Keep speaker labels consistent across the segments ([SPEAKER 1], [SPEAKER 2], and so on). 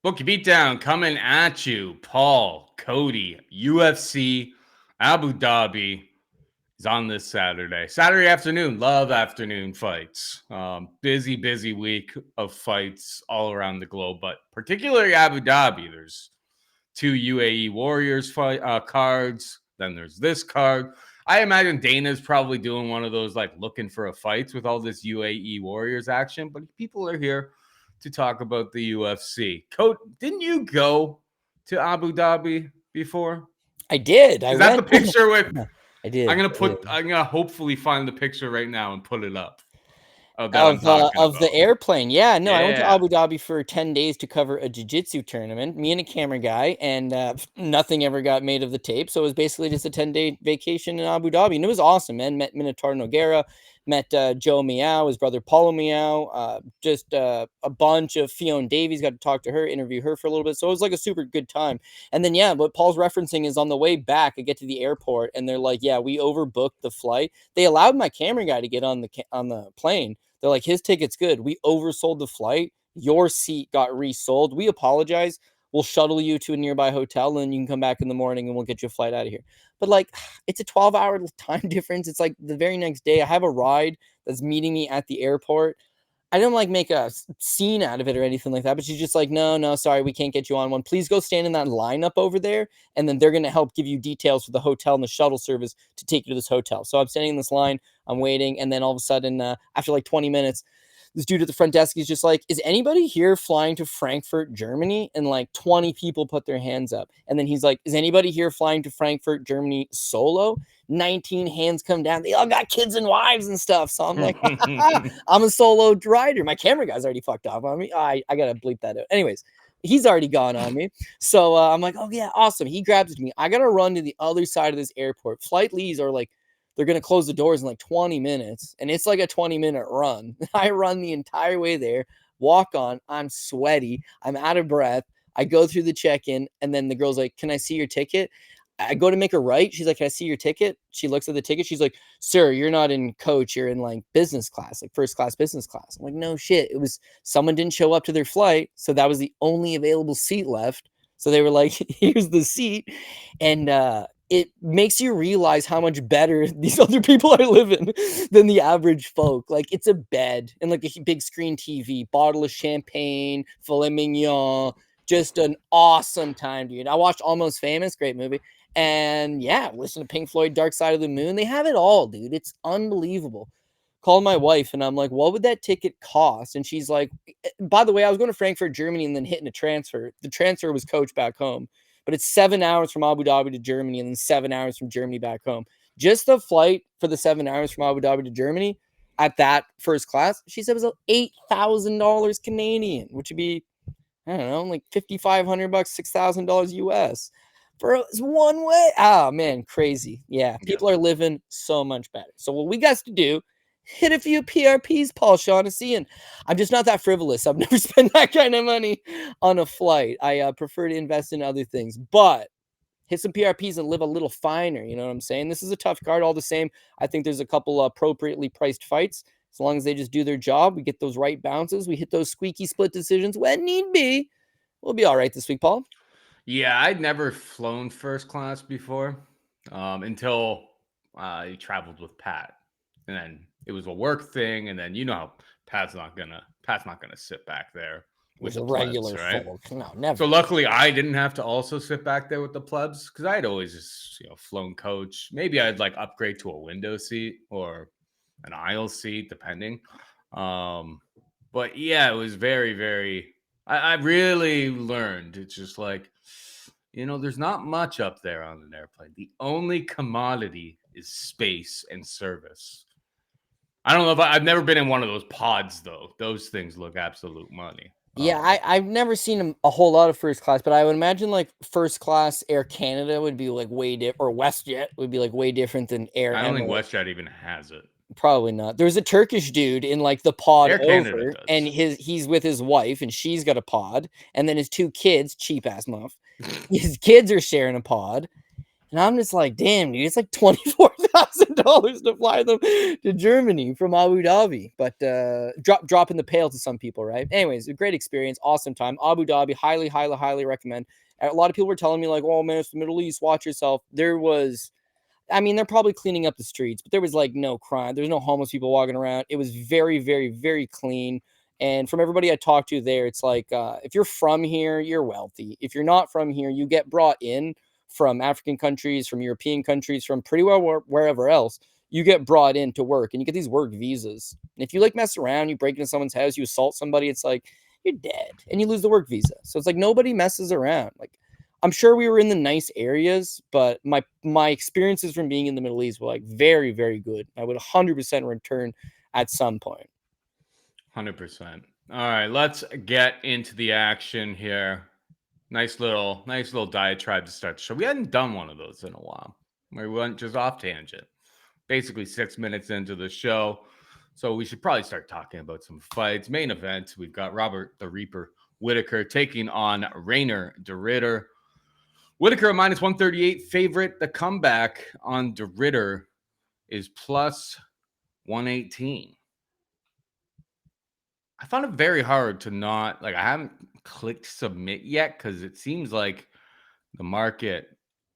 [SPEAKER 1] Bookie Beatdown coming at you. Paul, Cody, UFC, Abu Dhabi is on this Saturday. Saturday afternoon, love afternoon fights. Busy week of fights all around the globe, but particularly Abu Dhabi. There's 2 UAE Warriors fight cards. Then there's this card. I imagine Dana's probably doing one of those like looking for a fights with all this UAE Warriors action, but people are here to talk about the UFC. Coach, didn't you go to Abu Dhabi before?
[SPEAKER 2] I did.
[SPEAKER 1] Is that the picture with?
[SPEAKER 2] I did.
[SPEAKER 1] I'm gonna hopefully find the picture right now and put it up.
[SPEAKER 2] Of the airplane. Yeah, no, I went to Abu Dhabi for 10 days to cover a jiu-jitsu tournament, me and a camera guy, and nothing ever got made of the tape. So it was basically just a 10-day vacation in Abu Dhabi. And it was awesome, man. Met Minotaur Nogueira, met Joe Meow, his brother Paulo Meow, just a bunch of Fiona Davies, got to talk to her, interview her for a little bit. So it was like a super good time. And then, yeah, what Paul's referencing is on the way back, I get to the airport and they're like, yeah, we overbooked the flight. They allowed my camera guy to get on the plane. They're like, his ticket's good. We oversold the flight. Your seat got resold. We apologize. We'll shuttle you to a nearby hotel and you can come back in the morning and we'll get you a flight out of here. But like, it's a 12-hour time difference. It's like the very next day I have a ride that's meeting me at the airport. I didn't like make a scene out of it or anything like that, but she's just like, no, sorry, we can't get you on one. Please go stand in that lineup over there. And then they're going to help give you details for the hotel and the shuttle service to take you to this hotel. So I'm standing in this line, I'm waiting. And then all of a sudden, after like 20 minutes, this dude at the front desk is just like, is anybody here flying to Frankfurt, Germany? And like 20 people put their hands up. And then he's like, is anybody here flying to Frankfurt, Germany solo? 19 hands come down. They all got kids and wives and stuff. So I'm like, I'm a solo rider. My camera guy's already fucked off on me. I got to bleep that out. Anyways, he's already gone on me. So I'm like, oh yeah, awesome. He grabs me. I got to run to the other side of this airport. Flight leads are like, they're going to close the doors in like 20 minutes. And it's like a 20-minute run. I run the entire way there, walk on. I'm sweaty. I'm out of breath. I go through the check-in. And then the girl's like, can I see your ticket? I go to make a right. She's like, can I see your ticket? She looks at the ticket. She's like, sir, you're not in coach. You're in like business class, like first class business class. I'm like, no shit. It was someone didn't show up to their flight. So that was the only available seat left. So they were like, here's the seat. And it makes you realize how much better these other people are living than the average folk. Like it's a bed and like a big screen TV, bottle of champagne, filet mignon, just an awesome time, dude. I watched Almost Famous, great movie. And yeah, listen to Pink Floyd, Dark Side of the Moon. They have it all, dude. It's unbelievable. Called my wife and I'm like, what would that ticket cost? And she's like, by the way, I was going to Frankfurt, Germany and then hitting a transfer. The transfer was coach back home, but it's 7 hours from Abu Dhabi to Germany and then 7 hours from Germany back home. Just the flight for the 7 hours from Abu Dhabi to Germany at that first class, she said it was $8,000 Canadian, which would be, I don't know, like $5,500, $6,000 US. For one way. Oh man, crazy. Yeah, people are living so much better. So what we got to do, hit a few PRPs, Paul Shaughnessy, and I'm just not that frivolous. I've never spent that kind of money on a flight. I prefer to invest in other things, but hit some PRPs and live a little finer. You know what I'm saying? This is a tough card all the same. I think there's a couple appropriately priced fights. As long as they just do their job, we get those right bounces, we hit those squeaky split decisions when need be. We'll be all right this week, Paul.
[SPEAKER 1] Yeah, I'd never flown first class before until I traveled with Pat, and then it was a work thing. And then Pat's not gonna sit back there with the regular plebs, right?
[SPEAKER 2] Folk. No, never.
[SPEAKER 1] So luckily, I didn't have to also sit back there with the plebs because I'd always just flown coach. Maybe I'd like upgrade to a window seat or an aisle seat, depending. But yeah, it was very, very. I really learned. It's just like, there's not much up there on an airplane. The only commodity is space and service. I don't know if I've never been in one of those pods, though. Those things look absolute money.
[SPEAKER 2] Yeah, I've never seen a whole lot of first class, but I would imagine like first class Air Canada would be like way different, or WestJet would be like way different than Air.
[SPEAKER 1] I don't think WestJet even has it.
[SPEAKER 2] Probably not. There's a Turkish dude in like the pod over, and he's with his wife, and she's got a pod, and then his two kids, cheap ass muff, his kids are sharing a pod. And I'm just like, damn, dude, it's like $24,000 to fly them to Germany from Abu Dhabi. But drop in the pail to some people, right? Anyways, a great experience, awesome time. Abu Dhabi, highly recommend. A lot of people were telling me like, oh man, it's the Middle East, watch yourself. They're probably cleaning up the streets, but there was like no crime. There's no homeless people walking around. It was very clean. And from everybody I talked to there, it's like, if you're from here, you're wealthy. If you're not from here, you get brought in from African countries, from European countries, from pretty well wherever else. You get brought in to work, and you get these work visas. And if you like mess around, you break into someone's house, you assault somebody, it's like you're dead, and you lose the work visa. So it's like nobody messes around. Like, I'm sure we were in the nice areas, but my experiences from being in the Middle East were like very good. I would 100% return at some point.
[SPEAKER 1] 100%. All right, let's get into the action here. Nice little diatribe to start the show. We hadn't done one of those in a while. We went just off tangent. Basically 6 minutes into the show. So we should probably start talking about some fights. Main event, we've got Robert the Reaper Whittaker taking on Reinier de Ridder. Whittaker minus 138 favorite. The comeback on de Ridder is plus 118. I found it very hard to not, like, I haven't clicked submit yet because it seems like the market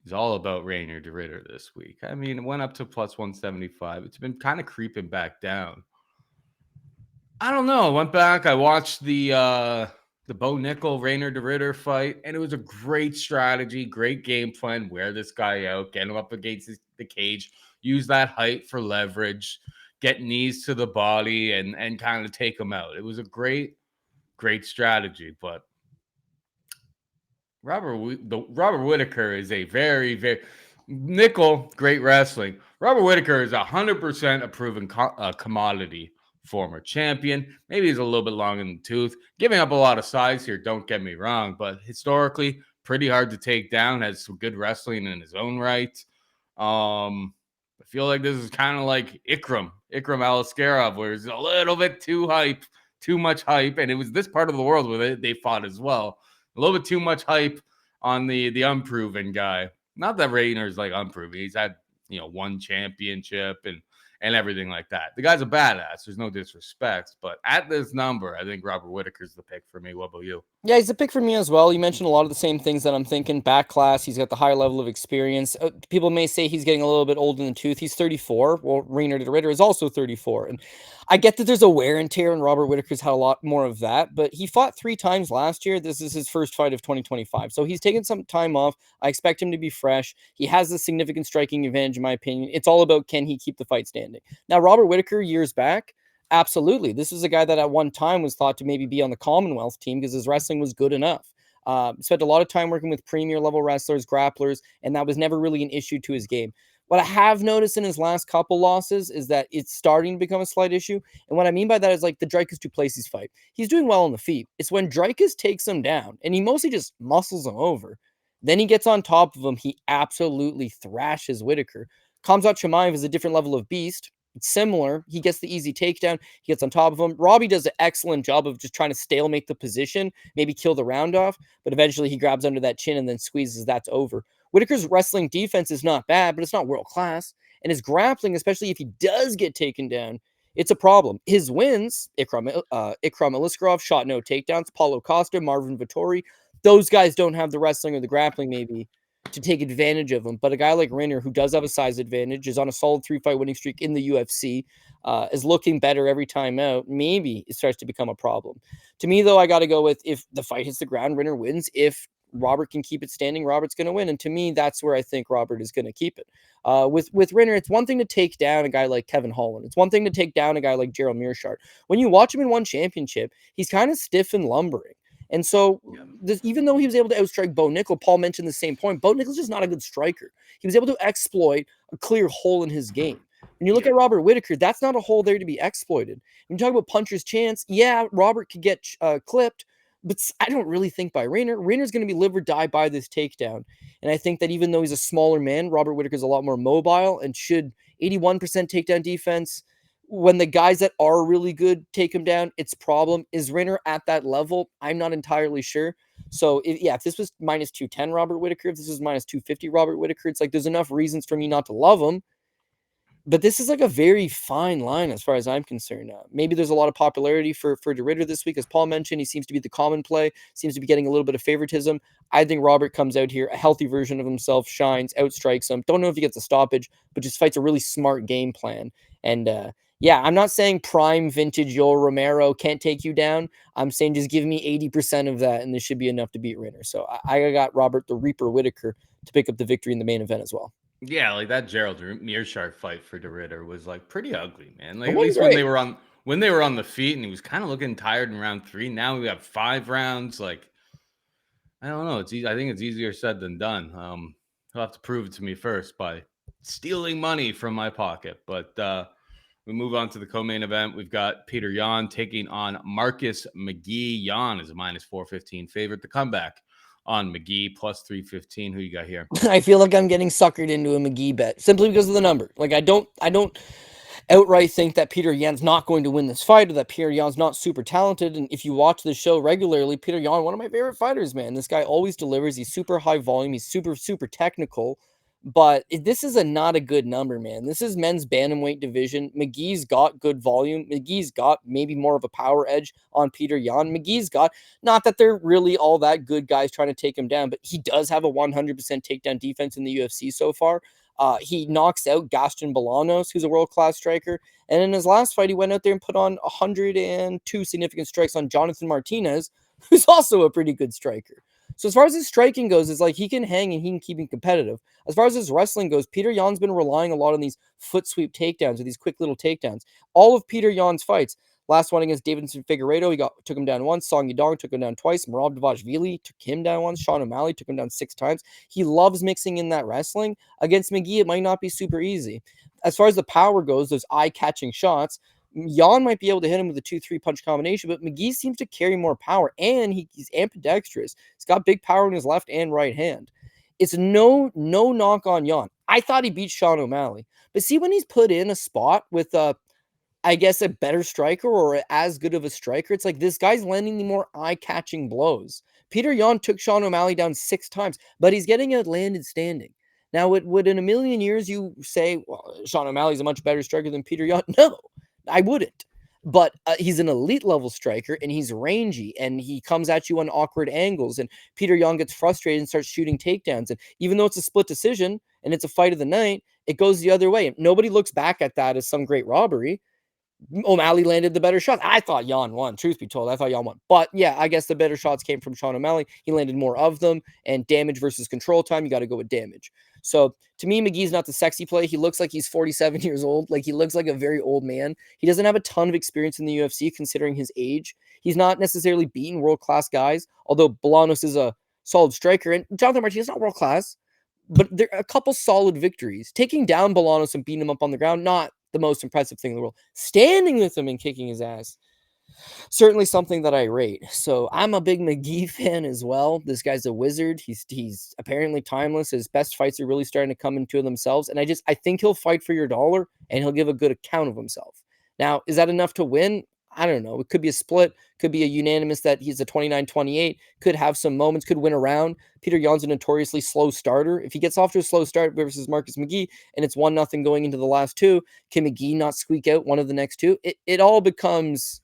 [SPEAKER 1] is all about Reinier de Ridder this week. I mean, it went up to plus 175. It's been kind of creeping back down. I don't know. I went back. I watched the Bo Nickel Reinier de Ridder fight, and it was a great strategy, great game plan. Wear this guy out, get him up against the cage, use that height for leverage, get knees to the body, and kind of take him out. It was a great strategy, but Robert Whittaker is a very Nickel, great wrestling. Robert Whittaker is 100% a proven commodity. Former champion. Maybe he's a little bit long in the tooth. Giving up a lot of size here, don't get me wrong, but historically, pretty hard to take down. Has some good wrestling in his own right. I feel like this is kind of like Ikram Aliskerov, where it's a little bit too much hype, and it was this part of the world where they fought as well. A little bit too much hype on the unproven guy. Not that Rainer's like unproven. He's had, one championship and everything like that. The guy's a badass. There's no disrespect. But at this number, I think Robert Whittaker's the pick for me. What about you?
[SPEAKER 2] Yeah, he's a pick for me as well. You mentioned a lot of the same things that I'm thinking. Back class, he's got the higher level of experience. People may say he's getting a little bit old in the tooth. He's 34. Well, Reinier de Ridder is also 34. And I get that there's a wear and tear, and Robert Whittaker's had a lot more of that. But he fought 3 times last year. This is his first fight of 2025. So he's taken some time off. I expect him to be fresh. He has a significant striking advantage, in my opinion. It's all about, can he keep the fight standing? Now, Robert Whittaker, years back, absolutely. This was a guy that at one time was thought to maybe be on the Commonwealth team because his wrestling was good enough. Spent a lot of time working with premier level wrestlers, grapplers, and that was never really an issue to his game. What I have noticed in his last couple losses is that it's starting to become a slight issue. And what I mean by that is like the Dricus Duplessis fight. He's doing well on the feet. It's when Dricus takes him down, and he mostly just muscles him over. Then he gets on top of him. He absolutely thrashes Whittaker. Khamzat Chimaev is a different level of beast. It's similar. He gets the easy takedown. He gets on top of him. Robbie does an excellent job of just trying to stalemate the position, maybe kill the round off, but eventually he grabs under that chin and then squeezes. That's over. Whittaker's wrestling defense is not bad, but it's not world class. And his grappling, especially if he does get taken down, it's a problem. His wins, Ikram Aliskerov, shot no takedowns, Paulo Costa, Marvin Vittori, those guys don't have the wrestling or the grappling maybe to take advantage of him. But a guy like Reinier, who does have a size advantage, is on a solid 3-fight winning streak in the UFC, is looking better every time out. Maybe it starts to become a problem. To me, though, I got to go with, if the fight hits the ground, Reinier wins. If Robert can keep it standing, Robert's going to win. And to me, that's where I think Robert is going to keep it. With Reinier, it's one thing to take down a guy like Kevin Holland. It's one thing to take down a guy like Gerald Mearshart. When you watch him in one championship, he's kind of stiff and lumbering. And so, even though he was able to outstrike Bo Nickel, Paul mentioned the same point. Bo Nickel's just not a good striker. He was able to exploit a clear hole in his game. When you look at Robert Whittaker, that's not a hole there to be exploited. When you talk about puncher's chance, yeah, Robert could get clipped, but I don't really think by Reinier. Rainer's going to be live or die by this takedown. And I think that even though he's a smaller man, Robert Whittaker's a lot more mobile and should 81% takedown defense. when the guys that are really good take him down, it's a problem. Is Reinier at that level? I'm not entirely sure. So, if this was minus 210 Robert Whittaker, if this was minus 250 Robert Whittaker, it's like there's enough reasons for me not to love him. But this is like a very fine line as far as I'm concerned. Maybe there's a lot of popularity for De Ridder this week. As Paul mentioned, he seems to be the common play, seems to be getting a little bit of favoritism. I think Robert comes out here, a healthy version of himself, shines, outstrikes him. Don't know if he gets a stoppage, but just fights a really smart game plan. And I'm not saying prime vintage Yoel Romero can't take you down. I'm saying just give me 80% of that, and this should be enough to beat Reinier. So I got Robert the Reaper Whittaker to pick up the victory in the main event as well.
[SPEAKER 1] Yeah, like that Gerald Mearshart fight for De Ridder was like pretty ugly, man. Like at least when they were on the feet, and he was kind of looking tired in round 3. Now we have 5 rounds. Like I don't know. It's easy. I think it's easier said than done. He'll have to prove it to me first by stealing money from my pocket. But we move on to the co-main event. We've got Petr Yan taking on Marcus McGhee. Yan is a minus 415 favorite. The comeback on McGhee plus 315. Who you got here?
[SPEAKER 2] I feel like I'm getting suckered into a McGhee bet simply because of the number. Like I don't outright think that Petr Yan's not going to win this fight, or that Petr Yan's not super talented. And if you watch the show regularly, Petr Yan, one of my favorite fighters, man. This guy always delivers. He's super high volume. He's super, super technical. But this is not a good number, man. This is men's bantamweight division. McGee's got good volume. McGee's got maybe more of a power edge on Petr Yan. McGee's got, not that they're really all that good guys trying to take him down, but he does have a 100% takedown defense in the UFC so far. He knocks out Gaston Bolanos, who's a world-class striker. And in his last fight, he went out there and put on 102 significant strikes on Jonathan Martinez, who's also a pretty good striker. So as far as his striking goes, it's like he can hang and he can keep him competitive. As far as his wrestling goes, Petr Yan's been relying a lot on these foot sweep takedowns, or these quick little takedowns. All of Petr Yan's fights, last one against Davidson Figueiredo, he took him down once. Song Yadong took him down twice. Merab Dvalishvili took him down once. Sean O'Malley took him down 6 times. He loves mixing in that wrestling. Against McGhee, it might not be super easy. As far as the power goes, those eye-catching shots, Yan might be able to hit him with a 2-3 punch combination, but McGhee seems to carry more power, and he's ambidextrous. He's got big power in his left and right hand. It's no knock on Yan. I thought he beat Sean O'Malley, but see, when he's put in a spot with I guess a better striker or as good of a striker, it's like this guy's landing the more eye-catching blows. Petr Yan took Sean O'Malley down 6 times, but he's getting it landed standing. Now, would in a million years you say, well, Sean O'Malley's a much better striker than Petr Yan? No. I wouldn't, but he's an elite level striker, and he's rangy, and he comes at you on awkward angles, and Petr Yan gets frustrated and starts shooting takedowns. And even though it's a split decision and it's a fight of the night, it goes the other way. Nobody looks back at that as some great robbery. O'Malley landed the better shots. I thought Yan won. Truth be told, I thought Yan won. But yeah, I guess the better shots came from Sean O'Malley. He landed more of them, and damage versus control time, you got to go with damage. So to me, McGee's not the sexy play. He looks like he's 47 years old. Like he looks like a very old man. He doesn't have a ton of experience in the UFC considering his age. He's not necessarily beaten world-class guys, although Bolanos is a solid striker. And Jonathan Martinez is not world-class, but there are a couple solid victories. Taking down Bolanos and beating him up on the ground, not the most impressive thing in the world. Standing with him and kicking his ass, certainly something that I rate. So I'm a big McGhee fan as well. This guy's a wizard. He's apparently timeless. His best fights are really starting to come into themselves. And I think he'll fight for your dollar, and he'll give a good account of himself. Now, is that enough to win? I don't know. It could be a split, could be a unanimous that he's a 29-28, could have some moments, could win a round. Petr Yan's a notoriously slow starter. If he gets off to a slow start versus Marcus McGhee and it's 1-0 going into the last 2, can McGhee not squeak out one of the next 2? It all becomes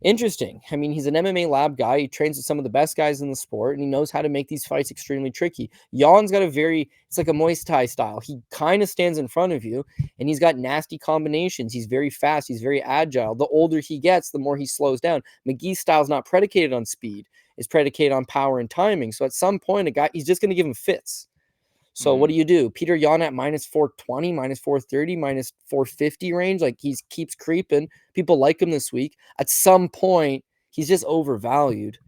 [SPEAKER 2] interesting. I mean, he's an MMA lab guy. He trains with some of the best guys in the sport, and he knows how to make these fights extremely tricky. Yan's got it's like a Muay Thai style. He kind of stands in front of you, and he's got nasty combinations. He's very fast. He's very agile. The older he gets, the more he slows down. McGee's style is not predicated on speed. It's predicated on power and timing. So at some point, he's just going to give him fits. So what do you do? Petr Yan at minus 420, minus 430, minus 450 range. Like he keeps creeping. People like him this week. At some point, he's just overvalued.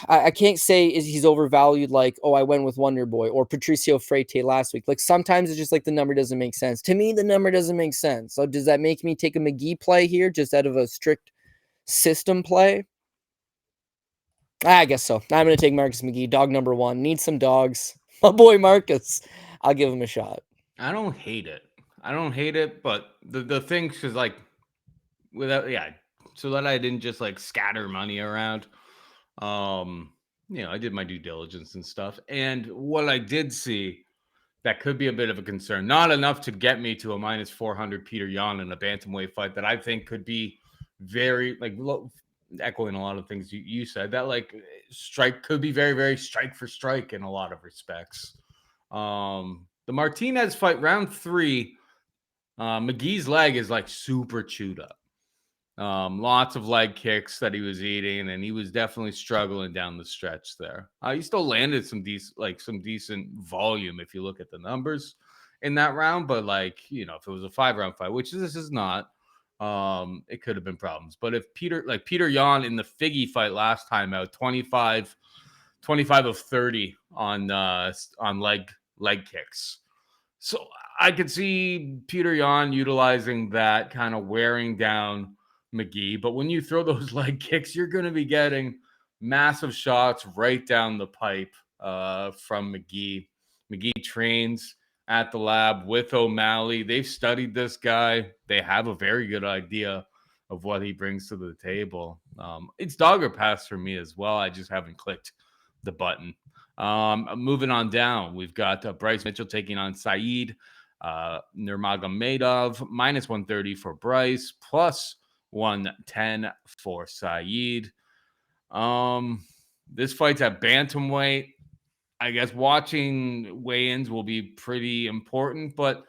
[SPEAKER 2] I can't say he's overvalued like, oh, I went with Wonder Boy or Patricio Freite last week. Like sometimes it's just like the number doesn't make sense. To me, the number doesn't make sense. So does that make me take a McGhee play here just out of a strict system play? I guess so. I'm going to take Marcus McGhee, dog number 1. Need some dogs. My boy Marcus. I'll give him a shot.
[SPEAKER 1] I don't hate it. I don't hate it, but the thing is like so that I didn't just like scatter money around. I did my due diligence and stuff. And what I did see that could be a bit of a concern, not enough to get me to a minus 400 Petr Yan in a bantamweight fight that I think could be very echoing a lot of things you said, that like strike could be very, very strike for strike in a lot of respects. The Martinez fight, round 3, McGhee's leg is like super chewed up. Lots of leg kicks that he was eating, and he was definitely struggling down the stretch there. He still landed some decent volume if you look at the numbers in that round, but if it was a 5-round fight, which this is not, it could have been problems. But if Petr Yan in the Figgy fight last time out, 25 of 30 on leg kicks. So I could see Petr Yan utilizing that, kind of wearing down McGhee. But when you throw those leg kicks, you're going to be getting massive shots right down the pipe from McGhee. McGhee trains at the lab with O'Malley. They've studied this guy. They have a very good idea of what he brings to the table. It's dog or pass for me as well. I just haven't clicked the button. Moving on down, we've got Bryce Mitchell taking on Saeed Nurmagomedov, minus 130 for Bryce, plus 110 for Saeed. This fight's at bantamweight. I guess watching weigh-ins will be pretty important, but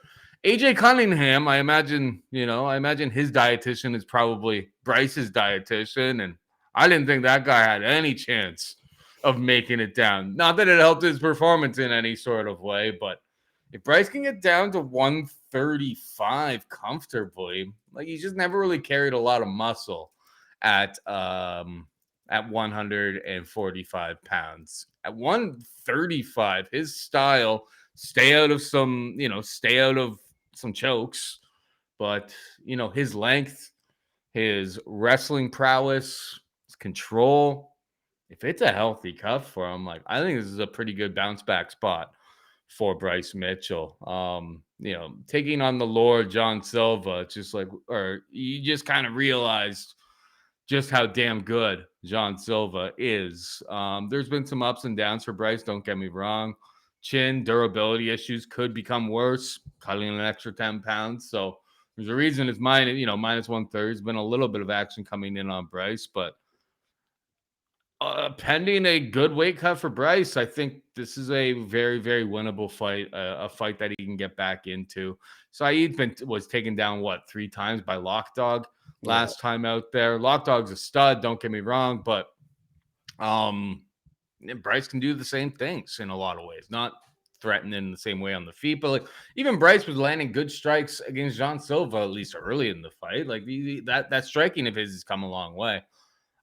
[SPEAKER 1] AJ Cunningham, I imagine his dietitian is probably Bryce's dietitian, and I didn't think that guy had any chance of making it down. Not that it helped his performance in any sort of way, but if Bryce can get down to 135 comfortably, like he's just never really carried a lot of muscle at 145 pounds. At 135, his style, stay out of some chokes, but his length, his wrestling prowess, his control, if it's a healthy cuff for him, like I think this is a pretty good bounce back spot for Bryce Mitchell. Taking on the Lord John Silva, you just kind of realized just how damn good John Silva is. There's been some ups and downs for Bryce, don't get me wrong. Chin durability issues could become worse, cutting an extra 10 pounds. So there's a reason it's minus 130. There's been a little bit of action coming in on Bryce, but pending a good weight cut for Bryce, I think this is a very, very winnable fight, a fight that he can get back into. Saeed was taken down, 3 times by Lockdog last time out there. Lockdog's a stud, don't get me wrong, but Bryce can do the same things in a lot of ways, not threatening in the same way on the feet, but even Bryce was landing good strikes against John Silva, at least early in the fight. That striking of his has come a long way.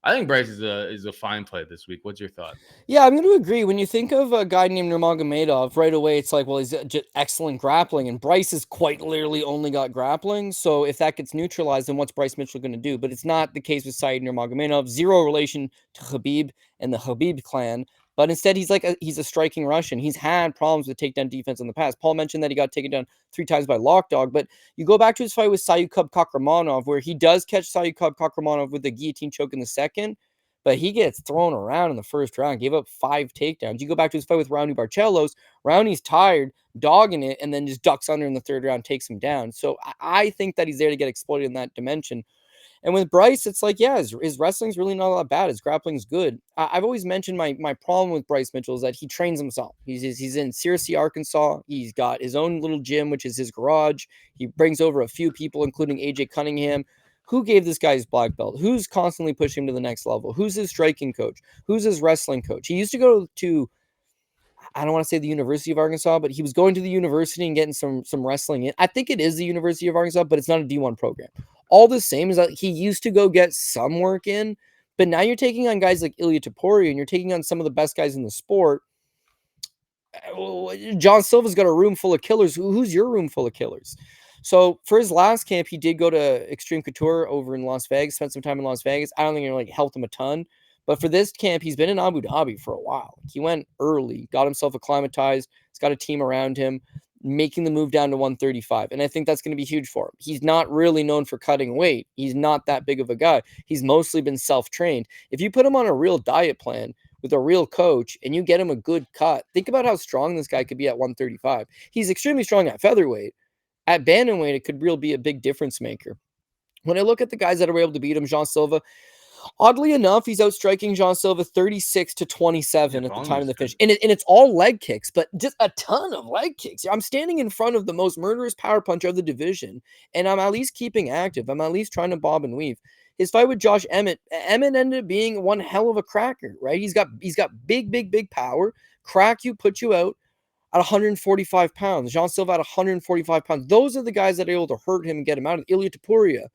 [SPEAKER 1] I think Bryce is a fine play this week. What's your thought?
[SPEAKER 2] Yeah, I'm going to agree. When you think of a guy named Nurmagomedov, right away it's like, well, he's just excellent grappling, and Bryce has quite literally only got grappling. So if that gets neutralized, then what's Bryce Mitchell going to do? But it's not the case with Saeed Nurmagomedov. Zero relation to Khabib and the Khabib clan. But instead, he's a striking Russian. He's had problems with takedown defense in the past. Paul mentioned that he got taken down 3 times by Lockdog, but you go back to his fight with Salikhov Kakramanov, where he does catch Salikhov Kakramanov with the guillotine choke in the second, but he gets thrown around in the first round, gave up 5 takedowns. You go back to his fight with Raoni Barcelos, Raoni's tired, dogging it, and then just ducks under in the third round, takes him down. So I think that he's there to get exploited in that dimension. And with Bryce, it's like, yeah, his wrestling's really not that bad. His grappling's good. I've always mentioned my problem with Bryce Mitchell is that he trains himself. He's in Searcy, Arkansas. He's got his own little gym, which is his garage. He brings over a few people, including AJ Cunningham. Who gave this guy his black belt? Who's constantly pushing him to the next level? Who's his striking coach? Who's his wrestling coach? He used to go to, I don't want to say the University of Arkansas, but he was going to the university and getting some wrestling in. I think it is the University of Arkansas, but it's not a D1 program. All the same is that he used to go get some work in, but now you're taking on guys like Ilia Topuria, and you're taking on some of the best guys in the sport. John Silva's got a room full of killers. Who's your room full of killers? So for his last camp, he did go to Extreme Couture over in Las Vegas, spent some time in Las Vegas. I don't think it helped him a ton. But for this camp, he's been in Abu Dhabi for a while. He went early, got himself acclimatized. He's got a team around him. making the move down to 135. And I think that's going to be huge for him. He's not really known for cutting weight. He's not that big of a guy. He's mostly been self-trained. If you put him on a real diet plan with a real coach and you get him a good cut, think about how strong this guy could be at 135. He's extremely strong at featherweight. At bantamweight, it could really be a big difference maker. When I look at the guys that are able to beat him, Jean Silva, oddly enough, he's outstriking Jean Silva 36-27 at the time of the finish. And it's all leg kicks, but just a ton of leg kicks. I'm standing in front of the most murderous power puncher of the division, and I'm at least keeping active. I'm at least trying to bob and weave. His fight with Josh Emmett ended up being one hell of a cracker, right? He's got big power, crack you, put you out at 145 pounds. Jean Silva at 145 pounds. Those are the guys that are able to hurt him and get him out of Ilia Topuria.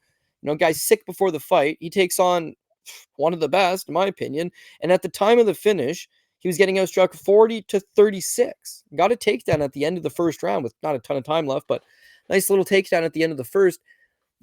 [SPEAKER 2] Guy's sick before the fight. He takes on one of the best, in my opinion. And at the time of the finish, he was getting outstruck 40-36. Got a takedown at the end of the first round with not a ton of time left, but nice little takedown at the end of the first.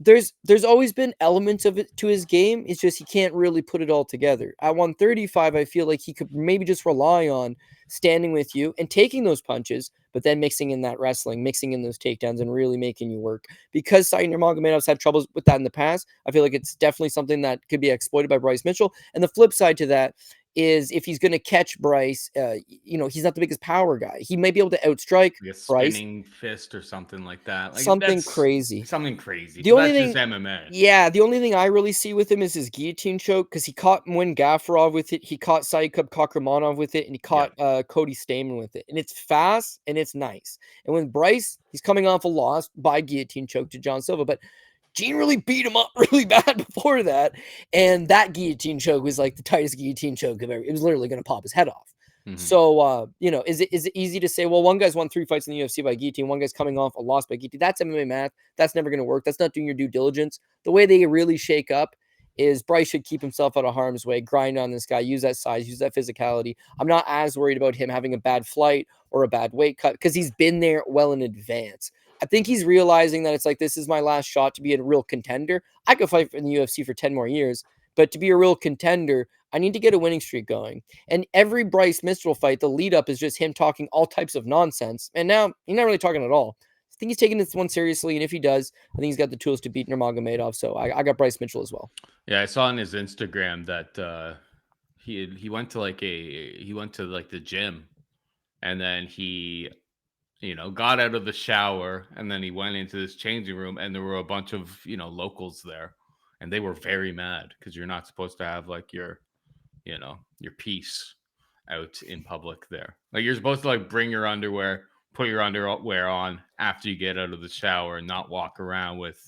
[SPEAKER 2] There's always been elements of it to his game. It's just he can't really put it all together. At 135, I feel like he could maybe just rely on standing with you and taking those punches, but then mixing in that wrestling, mixing in those takedowns, and really making you work. Because Nurmagomedov's had troubles with that in the past, I feel like it's definitely something that could be exploited by Bryce Mitchell. And the flip side to that is if he's going to catch Bryce, he's not the biggest power guy. He may be able to outstrike
[SPEAKER 1] a
[SPEAKER 2] Bryce.
[SPEAKER 1] Spinning fist or something like that.
[SPEAKER 2] Something crazy.
[SPEAKER 1] Something crazy.
[SPEAKER 2] The only
[SPEAKER 1] thing,
[SPEAKER 2] just
[SPEAKER 1] MMA.
[SPEAKER 2] Yeah, the only thing I really see with him is his guillotine choke, because he caught Nguyen Gafarov with it, he caught Salikhov Kakramanov with it, and he caught Cody Stamen with it. And it's fast and it's nice. And with Bryce, he's coming off a loss by guillotine choke to John Silva, but Gene really beat him up really bad before that. And that guillotine choke was like the tightest guillotine choke of ever. It was literally going to pop his head off. Mm-hmm. So, is it easy to say, well, one guy's won 3 fights in the UFC by guillotine, one guy's coming off a loss by guillotine? That's MMA math. That's never going to work. That's not doing your due diligence. The way they really shake up is Bryce should keep himself out of harm's way, grind on this guy, use that size, use that physicality. I'm not as worried about him having a bad flight or a bad weight cut because he's been there well in advance. I think he's realizing that it's like, this is my last shot to be a real contender. I could fight in the UFC for 10 more years, but to be a real contender, I need to get a winning streak going. And every Bryce Mitchell fight, the lead up is just him talking all types of nonsense. And now he's not really talking at all. I think he's taking this one seriously. And if he does, I think he's got the tools to beat Nurmagomedov. So I got Bryce Mitchell as well.
[SPEAKER 1] Yeah, I saw on his Instagram that he went to the gym, and then he got out of the shower, and then he went into this changing room, and there were a bunch of locals there, and they were very mad because you're not supposed to have like your piece out in public there. Like, you're supposed to like bring your underwear, put your underwear on after you get out of the shower, and not walk around with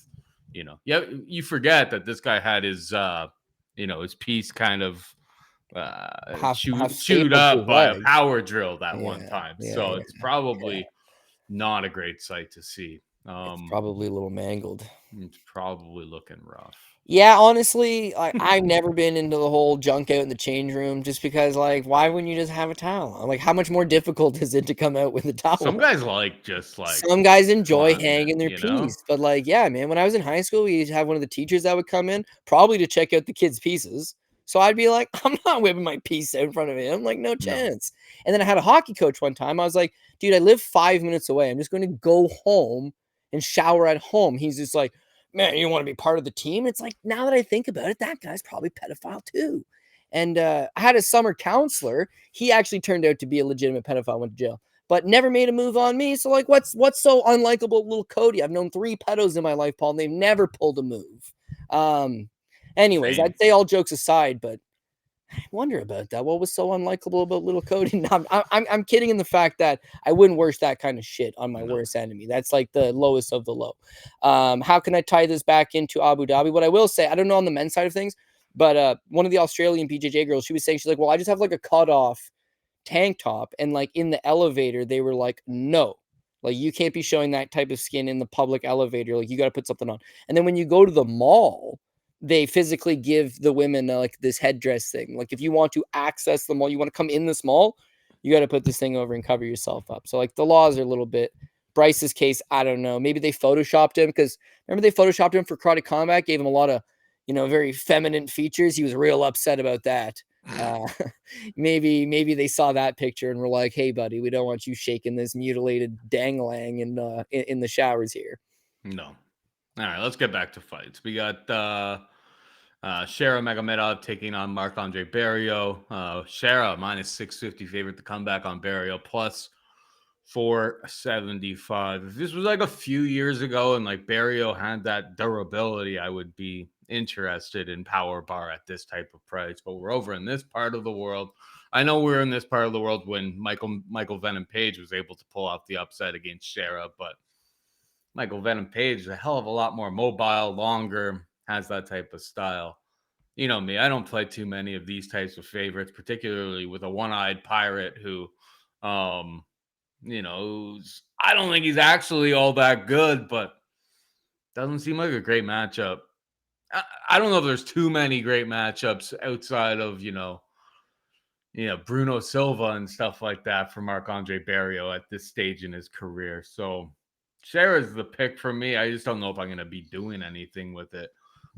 [SPEAKER 1] you forget that this guy had his his piece kind of chewed up by a power drill that one time. So it's probably not a great sight to see.
[SPEAKER 2] It's probably a little mangled.
[SPEAKER 1] It's probably looking rough.
[SPEAKER 2] Yeah, honestly, I've never been into the whole junk out in the change room, just because, like, why wouldn't you just have a towel? Like, how much more difficult is it to come out with a towel?
[SPEAKER 1] Some guys
[SPEAKER 2] some guys enjoy hanging their piece, but like, yeah, man, when I was in high school, we used to have one of the teachers that would come in probably to check out the kids' pieces. So I'd be like, I'm not whipping my piece out in front of him. Like, no chance. No. And then I had a hockey coach one time. I was like, dude, I live 5 minutes away. I'm just going to go home and shower at home. He's just like, man, you want to be part of the team? It's like, now that I think about it, that guy's probably pedophile too. And I had a summer counselor. He actually turned out to be a legitimate pedophile, went to jail, but never made a move on me. So like, what's so unlikable, little Cody? I've known 3 pedos in my life, Paul, and they've never pulled a move. Anyways, I'd say all jokes aside, but I wonder about that. What was so unlikable about little Cody? No, I'm kidding in the fact that I wouldn't wish that kind of shit on my worst enemy. That's like the lowest of the low. How can I tie this back into Abu Dhabi? What I will say, I don't know on the men's side of things, but one of the Australian BJJ girls, she was saying, she's like, well, I just have like a cut off tank top. And like in the elevator, they were like, no, like you can't be showing that type of skin in the public elevator. Like you got to put something on. And then when you go to the mall, they physically give the women like this headdress thing. Like if you want to access the mall, you want to come in this mall, you got to put this thing over and cover yourself up. So like the laws are a little bit. Bryce's case, I don't know. Maybe they photoshopped him, because remember they photoshopped him for Karate Combat, gave him a lot of, very feminine features. He was real upset about that. Maybe they saw that picture and were like, hey buddy, we don't want you shaking this mutilated dangling in the showers here.
[SPEAKER 1] No. All right, let's get back to fights. We got Sharabutdin taking on Marc-André Barriault. Shara minus 650 favorite to come back on Barriault, plus 475. If this was like a few years ago and like Barriault had that durability, I would be interested in power bar at this type of price. But we're over in this part of the world. I know we're in this part of the world when Michael Venom Page was able to pull off the upset against Shara, but Michael Venom Page is a hell of a lot more mobile, longer, has that type of style. You know me, I don't play too many of these types of favorites, particularly with a one-eyed pirate who, I don't think he's actually all that good, but doesn't seem like a great matchup. I don't know if there's too many great matchups outside of, Bruno Silva and stuff like that for Marc-André Barriault at this stage in his career. So Shara is the pick for me. I just don't know if I'm going to be doing anything with it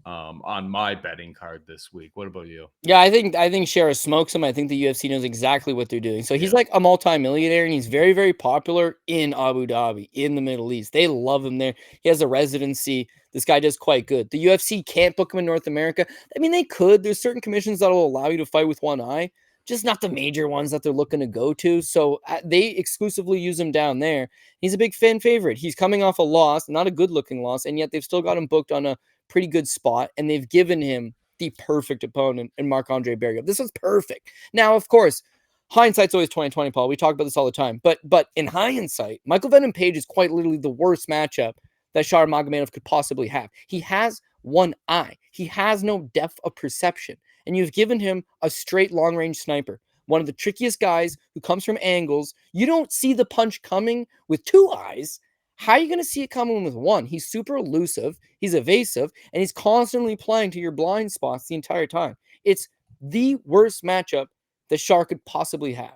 [SPEAKER 1] on my betting card this week. What about you?
[SPEAKER 2] Yeah, I think Shara smokes him. I think the UFC knows exactly what they're doing. So he's like a multimillionaire, and he's very, very popular in Abu Dhabi, in the Middle East. They love him there. He has a residency. This guy does quite good. The UFC can't book him in North America. I mean, they could. There's certain commissions that will allow you to fight with one eye, just not the major ones that they're looking to go to. So they exclusively use him down there. He's a big fan favorite. He's coming off a loss, not a good-looking loss, and yet they've still got him booked on a pretty good spot, and they've given him the perfect opponent in Marc-André Barriault. This was perfect. Now, of course, hindsight's always 2020, Paul. We talk about this all the time. But in hindsight, Michael Venom Page is quite literally the worst matchup that Sharabutdin could possibly have. He has one eye. He has no depth of perception. And you've given him a straight long-range sniper, one of the trickiest guys who comes from angles. You don't see the punch coming with two eyes. How are you going to see it coming with one? He's super elusive, he's evasive, and he's constantly playing to your blind spots the entire time. It's the worst matchup that Shark could possibly have.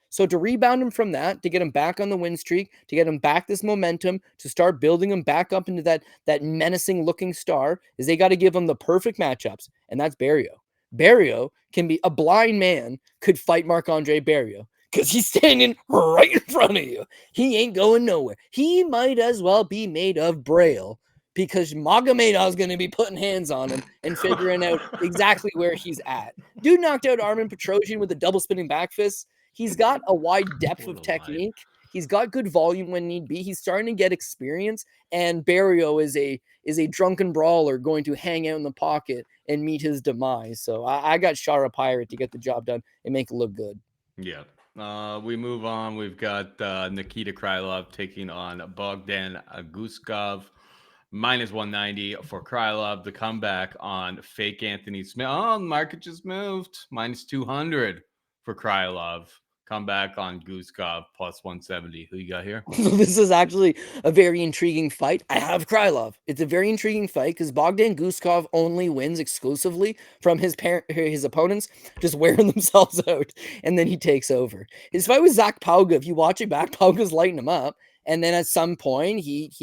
[SPEAKER 2] So to rebound him from that, to get him back on the win streak, to get him back this momentum, to start building him back up into that menacing-looking star, is they got to give him the perfect matchups, and that's Barriault. Barriault can be a blind man, could fight Marc-André Barriault, because he's standing right in front of you. He ain't going nowhere. He might as well be made of Braille, because Magomedov is going to be putting hands on him and figuring out exactly where he's at. Dude knocked out Armin Petrosian with a double spinning back fist. He's got a wide depth of technique. He's got good volume when need be. He's starting to get experience, and Barriault is a drunken brawler going to hang out in the pocket and meet his demise. So I got Shara Pirate to get the job done and make it look good.
[SPEAKER 1] Yeah. We move on. We've got Nikita Krylov taking on Bogdan Guskov. Minus 190 for Krylov. The comeback on fake Anthony Smith. Oh, the market just moved. Minus 200 for Krylov. Comeback on Guskov plus 170. Who you got here?
[SPEAKER 2] This is actually a very intriguing fight. I have Krylov. It's a very intriguing fight because Bogdan Guskov only wins exclusively from his opponents just wearing themselves out, and then he takes over. His fight with Zach Pauga, if you watch it back, Pauga's lighting him up, and then at some point he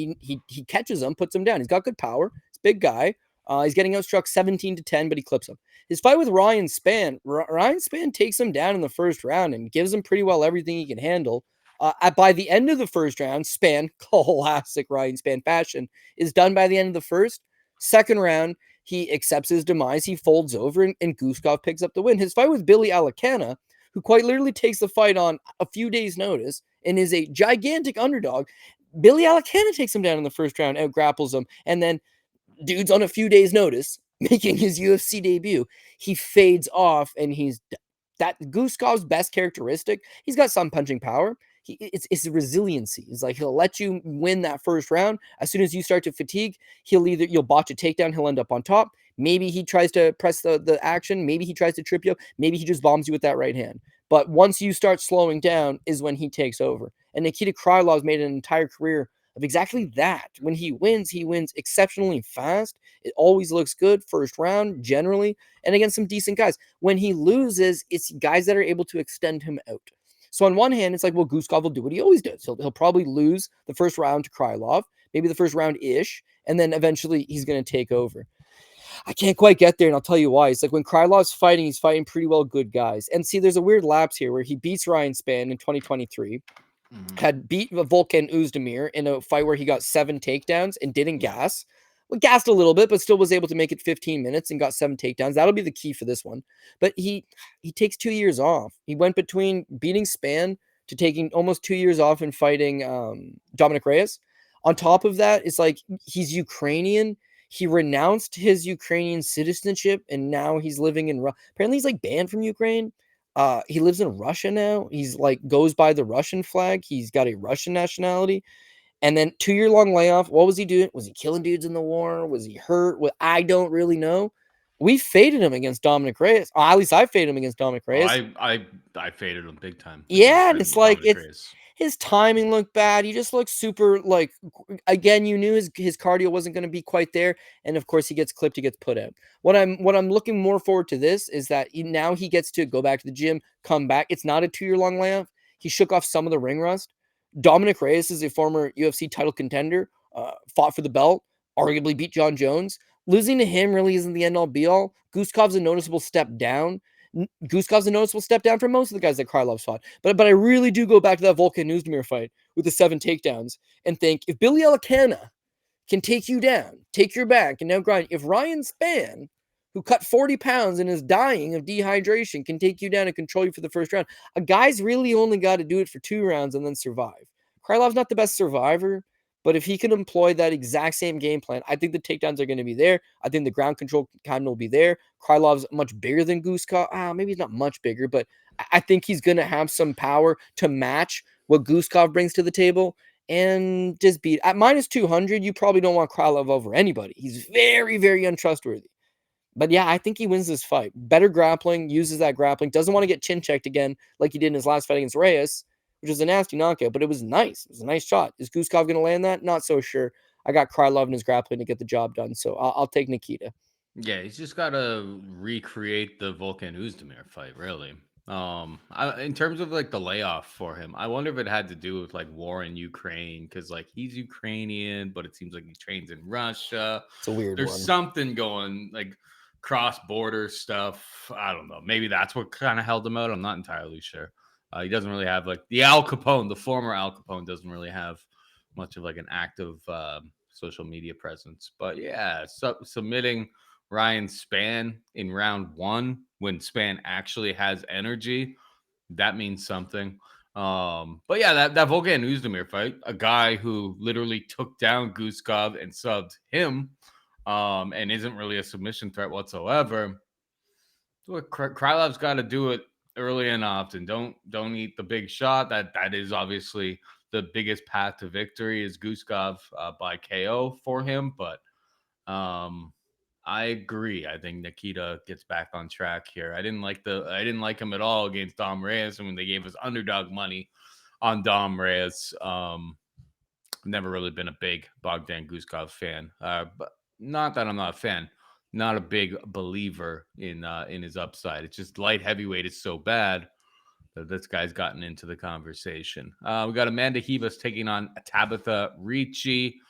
[SPEAKER 2] catches him, puts him down. He's got good power. He's a big guy. He's getting outstruck 17-10, but he clips him. His fight with Ryan Spann, Ryan Spann takes him down in the first round and gives him pretty well everything he can handle. By the end of the first round, Spann, classic Ryan Spann fashion, is done by the end of the first. Second round, he accepts his demise. He folds over, and Guskov picks up the win. His fight with Billy Elekana, who quite literally takes the fight on a few days' notice and is a gigantic underdog. Billy Elekana takes him down in the first round, out-grapples him, and then dude's on a few days' notice, making his UFC debut. He fades off, and that Guskov's best characteristic. He's got some punching power. It's resiliency. It's like he'll let you win that first round. As soon as you start to fatigue, you'll botch a takedown. He'll end up on top. Maybe he tries to press the action. Maybe he tries to trip you. Maybe he just bombs you with that right hand. But once you start slowing down is when he takes over. And Nikita Krylov's made an entire career of exactly that. When he wins exceptionally fast. It always looks good first round, generally, and against some decent guys. When he loses, it's guys that are able to extend him out. So on one hand, it's like, well, Guskov will do what he always does. He'll probably lose the first round to Krylov, maybe the first round-ish, and then eventually he's going to take over. I can't quite get there, and I'll tell you why. It's like when Krylov's fighting, he's fighting pretty well good guys. And see, there's a weird lapse here where he beats Ryan Spann in 2023, had beat Volkan Oezdemir in a fight where he got 7 takedowns and didn't gas. Well, gassed a little bit, but still was able to make it 15 minutes and got 7 takedowns. That'll be the key for this one. But he takes 2 years off. He went between beating Spann to taking almost 2 years off and fighting Dominic Reyes. On top of that, it's like he's Ukrainian. He renounced his Ukrainian citizenship, and now he's living in apparently he's like banned from Ukraine. He lives in Russia now. He's like goes by the Russian flag. He's got a Russian nationality. And then 2-year-long layoff. What was he doing? Was he killing dudes in the war? Was he hurt? I don't really know. We faded him against Dominic Reyes. At least I faded him against Dominic Reyes.
[SPEAKER 1] I faded him big time.
[SPEAKER 2] Yeah, and it's like his timing looked bad. He just looked super like, again, you knew his cardio wasn't going to be quite there, and of course he gets clipped, he gets put out. What I'm looking more forward to this is that now he gets to go back to the gym, come back. It's not a 2-year-long layoff. He shook off some of the ring rust. Dominic Reyes is a former UFC title contender, fought for the belt, arguably beat John Jones. Losing to him really isn't the end-all be-all. Guskov's a noticeable step down. Guskov's a noticeable step down for most of the guys that Krylov fought. But I really do go back to that Volkan Oezdemir fight with the 7 takedowns and think, if Billy Elekana can take you down, take your back, and now grind, if Ryan Spann, who cut 40 pounds and is dying of dehydration, can take you down and control you for the first round, a guy's really only got to do it for 2 rounds and then survive. Krylov's not the best survivor, but if he can employ that exact same game plan, I think the takedowns are going to be there. I think the ground control kind will be there. Krylov's much bigger than Guskov. Maybe he's not much bigger, but I think he's going to have some power to match what Guskov brings to the table and just beat. At minus 200, you probably don't want Krylov over anybody. He's very, very untrustworthy. But yeah, I think he wins this fight. Better grappling, uses that grappling, doesn't want to get chin checked again like he did in his last fight against Reyes, which was a nasty knockout, but it was nice. It was a nice shot. Is Guskov going to land that? Not so sure. I got Krylov and his grappling to get the job done, so I'll take Nikita.
[SPEAKER 1] Yeah, he's just got to recreate the Volkan Oezdemir fight, really. In terms of like the layoff for him, I wonder if it had to do with like war in Ukraine, because like he's Ukrainian, but it seems like he trains in Russia.
[SPEAKER 2] It's a weird
[SPEAKER 1] There's
[SPEAKER 2] one.
[SPEAKER 1] something going like cross-border stuff. I don't know. Maybe that's what kind of held him out. I'm not entirely sure. He doesn't really have like the Al Capone, the former Al Capone, doesn't really have much of like an active social media presence. But yeah, submitting Ryan Spann in round 1 when Spann actually has energy, that means something. But yeah, that Volkan Oezdemir fight, a guy who literally took down Guskov and subbed him, and isn't really a submission threat whatsoever. Look, Krylov's got to do it early and often. Don't eat the big shot. That is obviously the biggest path to victory is Guskov by KO for him. But I agree. I think Nikita gets back on track here. I didn't like him at all against Dom Reyes. I mean, they gave us underdog money on Dom Reyes. I've never really been a big Bogdan Guskov fan. But not that I'm not a fan. Not a big believer in his upside. It's just light heavyweight is so bad that this guy's gotten into the conversation. We got Amanda Ribas taking on Tabatha Ricci.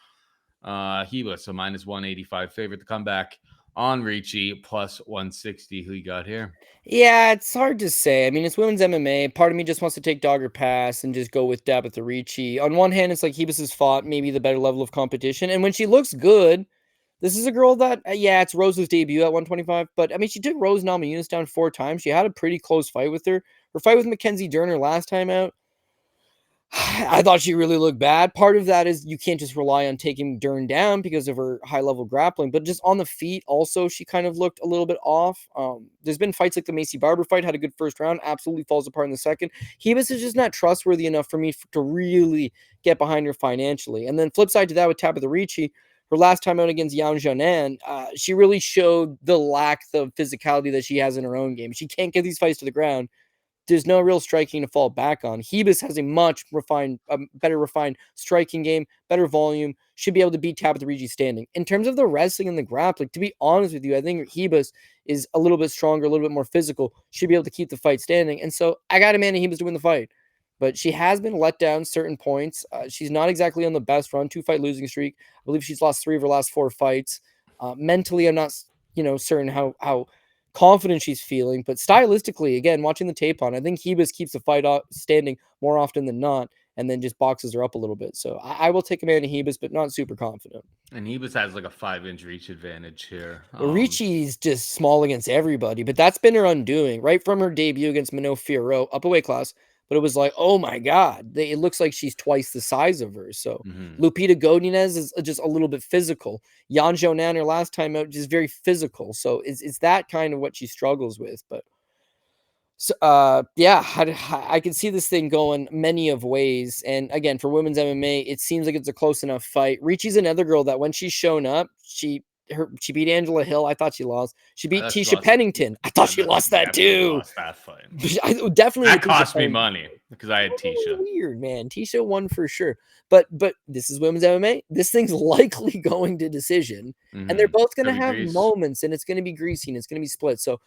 [SPEAKER 1] Ribas, a minus 185 favorite to come back on Ricci, plus 160. Who you got here?
[SPEAKER 2] Yeah, it's hard to say. I mean, it's women's MMA. Part of me just wants to take dog or pass and just go with Tabatha Ricci. On one hand, it's like Ribas has fought maybe the better level of competition. And when she looks good, this is a girl that, it's Rose's debut at 125. But, I mean, she took Rose Namajunas down 4 times. She had a pretty close fight with her. Her fight with Mackenzie Dern last time out, I thought she really looked bad. Part of that is you can't just rely on taking Dern down because of her high-level grappling, but just on the feet also, she kind of looked a little bit off. There's been fights like the Macy Barber fight, had a good first round, absolutely falls apart in the second. Ribas is just not trustworthy enough for me to really get behind her financially. And then flip side to that with Tabatha Ricci, her last time out against Yan Xiaonan, she really showed the lack of physicality that she has in her own game. She can't get these fights to the ground. There's no real striking to fall back on. Ribas has a much better refined striking game, better volume, should be able to beat Tabatha Ricci standing. In terms of the wrestling and the grappling, to be honest with you, I think Ribas is a little bit stronger, a little bit more physical, should be able to keep the fight standing. And so I got Amanda Ribas to win the fight. But she has been let down certain points. She's not exactly on the best run, 2-fight losing streak. I believe she's lost 3 of her last 4 fights. Mentally, I'm not certain how confident she's feeling. But stylistically, again, watching the tape on, I think Ribas keeps the fight standing more often than not, and then just boxes her up a little bit. So I will take Amanda Ribas, but not super confident.
[SPEAKER 1] And Ribas has like a 5-inch reach advantage here.
[SPEAKER 2] Ricci's just small against everybody, but that's been her undoing right from her debut against Manon Fiorot, up a weight class. But it was like, oh my God, it looks like she's twice the size of her. So Lupita Godinez is just a little bit physical. Yan Xiaonan, her last time out, just very physical. So it's that kind of what she struggles with. But so, yeah, I can see this thing going many of ways. And again, for women's MMA, it seems like it's a close enough fight. Ricci's another girl that when she's shown up, she beat Angela Hill. I thought she lost. She beat Tisha Pennington. I thought she lost that too.
[SPEAKER 1] Lost that fight.
[SPEAKER 2] Definitely.
[SPEAKER 1] That cost me money because I had Tisha.
[SPEAKER 2] Weird, man. Tisha won for sure. But this is women's MMA. This thing's likely going to decision. And they're both going to have moments, and it's going to be greasy, and it's going to be split. So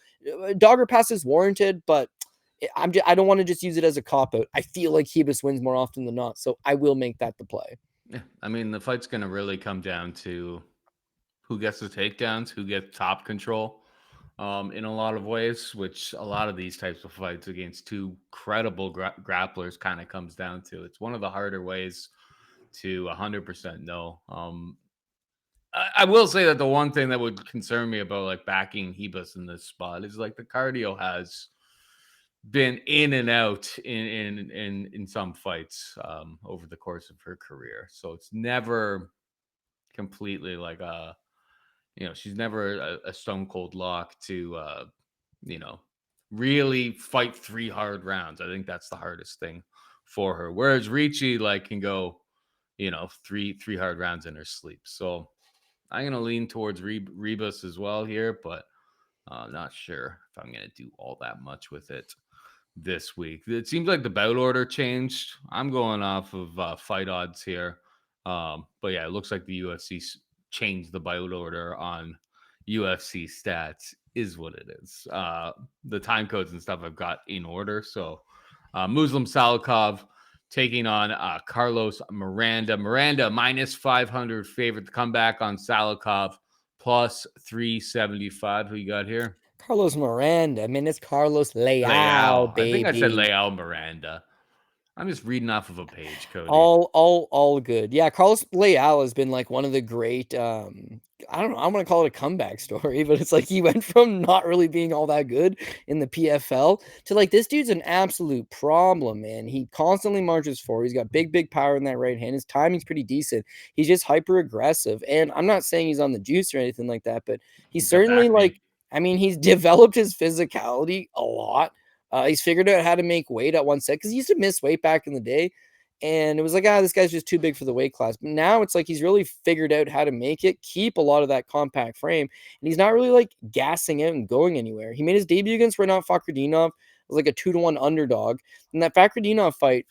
[SPEAKER 2] dogger pass is warranted, but I don't want to just use it as a cop-out. I feel like Ribas wins more often than not. So I will make that the play.
[SPEAKER 1] Yeah, I mean, the fight's going to really come down to who gets the takedowns, who gets top control in a lot of ways, which a lot of these types of fights against two credible grapplers kind of comes down to. It's one of the harder ways to 100% know. I will say that the one thing that would concern me about like backing Ribas in this spot is like the cardio has been in and out in some fights over the course of her career. So it's never completely like she's never a stone cold lock to really fight 3 hard rounds. I think that's the hardest thing for her. Whereas Ricci like can go, three hard rounds in her sleep. So I'm gonna lean towards Ribas as well here, but I'm not sure if I'm gonna do all that much with it this week. It seems like the bout order changed. I'm going off of fight odds here. But yeah, it looks like the UFC changed the bout order on UFC stats is what it is. The time codes and stuff I've got in order. So Muslim Salikhov taking on Carlos Miranda. Miranda minus 500 favorite to come back on Salikhov plus 375. Who you got here?
[SPEAKER 2] Carlos Miranda. I mean, it's Carlos Leal, baby.
[SPEAKER 1] I think I said Leal Miranda. I'm just reading off of a page, Cody.
[SPEAKER 2] All good. Yeah, Carlos Leal has been like one of the great I don't know, I want to call it a comeback story, but it's like he went from not really being all that good in the PFL to like this dude's an absolute problem, man. He constantly marches forward. He's got big power in that right hand. His timing's pretty decent. He's just hyper aggressive. And I'm not saying he's on the juice or anything like that, but he's certainly like, I mean, he's developed his physicality a lot. He's figured out how to make weight at one set because he used to miss weight back in the day. And it was like, this guy's just too big for the weight class. But now it's like he's really figured out how to make it, keep a lot of that compact frame. And he's not really like gassing out and going anywhere. He made his debut against Rinat Fakhretdinov. Was like a 2-1 underdog. In that Fakhretdinov fight,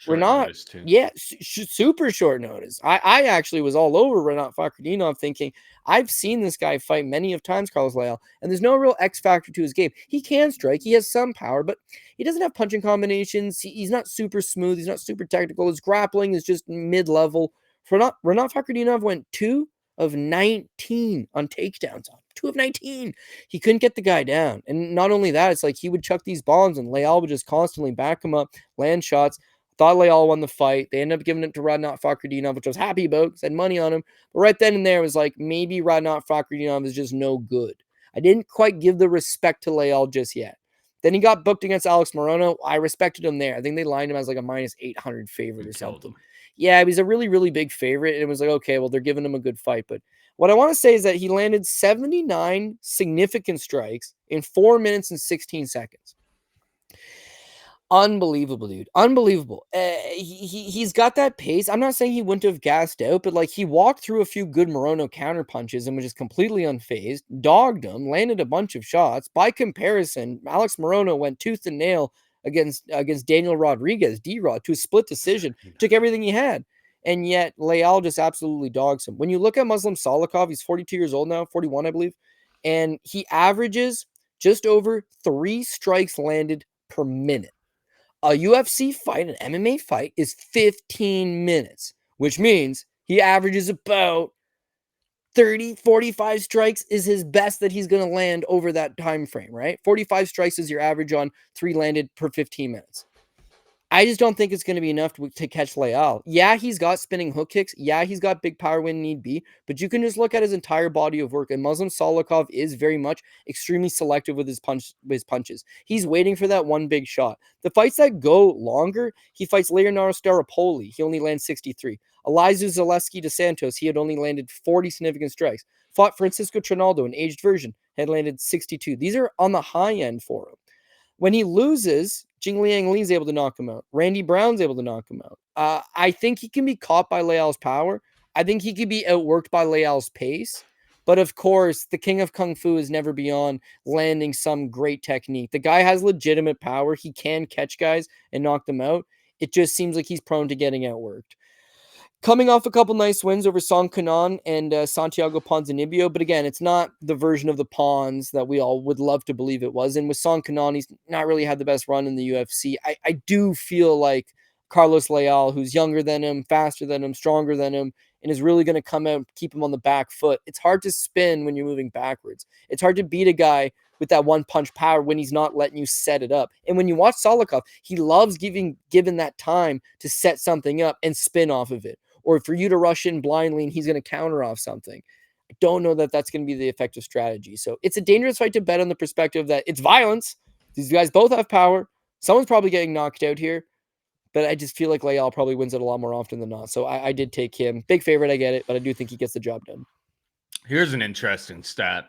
[SPEAKER 2] super short notice. I actually was all over Rinat Fakhretdinov thinking, I've seen this guy fight many of times, Carlos Leal, and there's no real X factor to his game. He can strike, he has some power, but he doesn't have punching combinations. He's not super smooth, he's not super technical. His grappling is just mid-level. Rinat Fakhretdinov went 2 of 19 on takedowns. 2 of 19. He couldn't get the guy down. And not only that, it's like he would chuck these bombs and Leal would just constantly back him up, land shots. Thought Leal won the fight. They ended up giving it to Rinat Fakhretdinov, which I was happy about because I had money on him. But right then and there, it was like maybe Rinat Fakhretdinov is just no good. I didn't quite give the respect to Leal just yet. Then he got booked against Alex Morono. I respected him there. I think they lined him as like a minus 800 favorite or something. Yeah, he was a really big favorite. And it was like, okay, well, they're giving him a good fight. But what I want to say is that he landed 79 significant strikes in 4 minutes and 16 seconds. Unbelievable, dude. Unbelievable. He's got that pace. I'm not saying he wouldn't have gassed out, but like he walked through a few good Morono counter punches and was just completely unfazed, dogged him, landed a bunch of shots. By comparison, Alex Morono went tooth and nail against Daniel Rodriguez, D-Rod, to a split decision, took everything he had. And yet Leal just absolutely dogs him. When you look at Muslim Salikhov, he's 42 years old now, 41, I believe, and he averages just over 3 strikes landed per minute. A UFC fight, an MMA fight, is 15 minutes, which means he averages about 30, 45 strikes is his best that he's going to land over that time frame, right? 45 strikes is your average on 3 landed per 15 minutes. I just don't think it's going to be enough to catch Leal. Yeah, he's got spinning hook kicks. Yeah, he's got big power when need be. But you can just look at his entire body of work. And Muslim Salikhov is very much extremely selective with his punches. He's waiting for that one big shot. The fights that go longer, he fights Leonardo Staropoli. He only lands 63. Elizu Zaleski de Santos, he had only landed 40 significant strikes. Fought Francisco Trinaldo, an aged version, had landed 62. These are on the high end for him. When he loses, Jingliang Li's able to knock him out. Randy Brown's able to knock him out. I think he can be caught by Leal's power. I think he could be outworked by Leal's pace. But of course, the king of Kung Fu is never beyond landing some great technique. The guy has legitimate power. He can catch guys and knock them out. It just seems like he's prone to getting outworked. Coming off a couple nice wins over Song Kanan and Santiago Ponzinibbio, but again, it's not the version of the Pons that we all would love to believe it was. And with Song Kanan, he's not really had the best run in the UFC. I do feel like Carlos Leal, who's younger than him, faster than him, stronger than him, and is really going to come out and keep him on the back foot. It's hard to spin when you're moving backwards. It's hard to beat a guy with that one punch power when he's not letting you set it up. And when you watch Salikhov, he loves given that time to set something up and spin off of it. Or for you to rush in blindly and he's going to counter off something. I don't know that that's going to be the effective strategy. So it's a dangerous fight to bet on the perspective that it's violence. These guys both have power. Someone's probably getting knocked out here. But I just feel like Leal probably wins it a lot more often than not. So I did take him. Big favorite, I get it. But I do think he gets the job done.
[SPEAKER 1] Here's an interesting stat.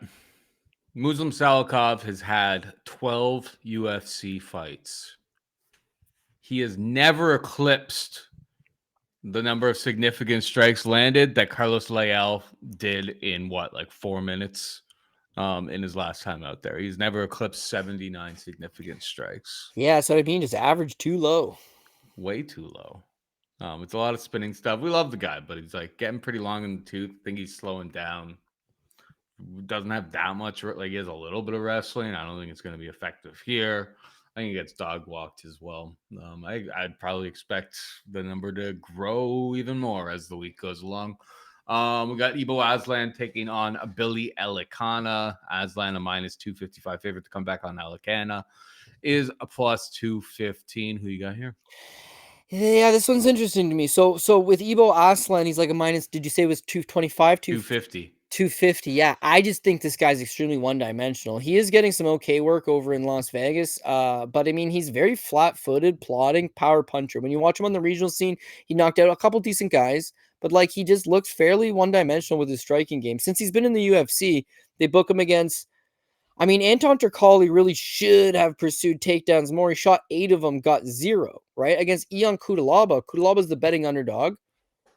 [SPEAKER 1] Muslim Salikhov has had 12 UFC fights. He has never eclipsed the number of significant strikes landed that Carlos Leal did in 4 minutes in his last time out there. He's never eclipsed 79 significant strikes.
[SPEAKER 2] Yeah, so I mean, just average too low.
[SPEAKER 1] Way too low. It's a lot of spinning stuff. We love the guy, but he's getting pretty long in the tooth. I think he's slowing down. Doesn't have that much. He has a little bit of wrestling. I don't think it's going to be effective here. I think he gets dog walked as well. I'd probably expect the number to grow even more as the week goes along. We got Ibo Aslan taking on Billy Elekana. Aslan a minus 255 favorite to come back on. Elekana is a plus 215. Who you got here?
[SPEAKER 2] Yeah, this one's interesting to me. So with Ibo Aslan, he's like a minus. Did you say it was 225?
[SPEAKER 1] 250.
[SPEAKER 2] 250. Yeah, I just think this guy's extremely one-dimensional. He is getting some okay work over in Las Vegas, but I mean, he's very flat-footed, plodding, power puncher. When you watch him on the regional scene, he knocked out a couple decent guys, but he just looks fairly one-dimensional with his striking game. Since he's been in the UFC, they book him against. I mean, Anton Turkalj really should have pursued takedowns more. He shot 8 of them, got 0, right? Against Ion Cutelaba. Cutelaba's the betting underdog.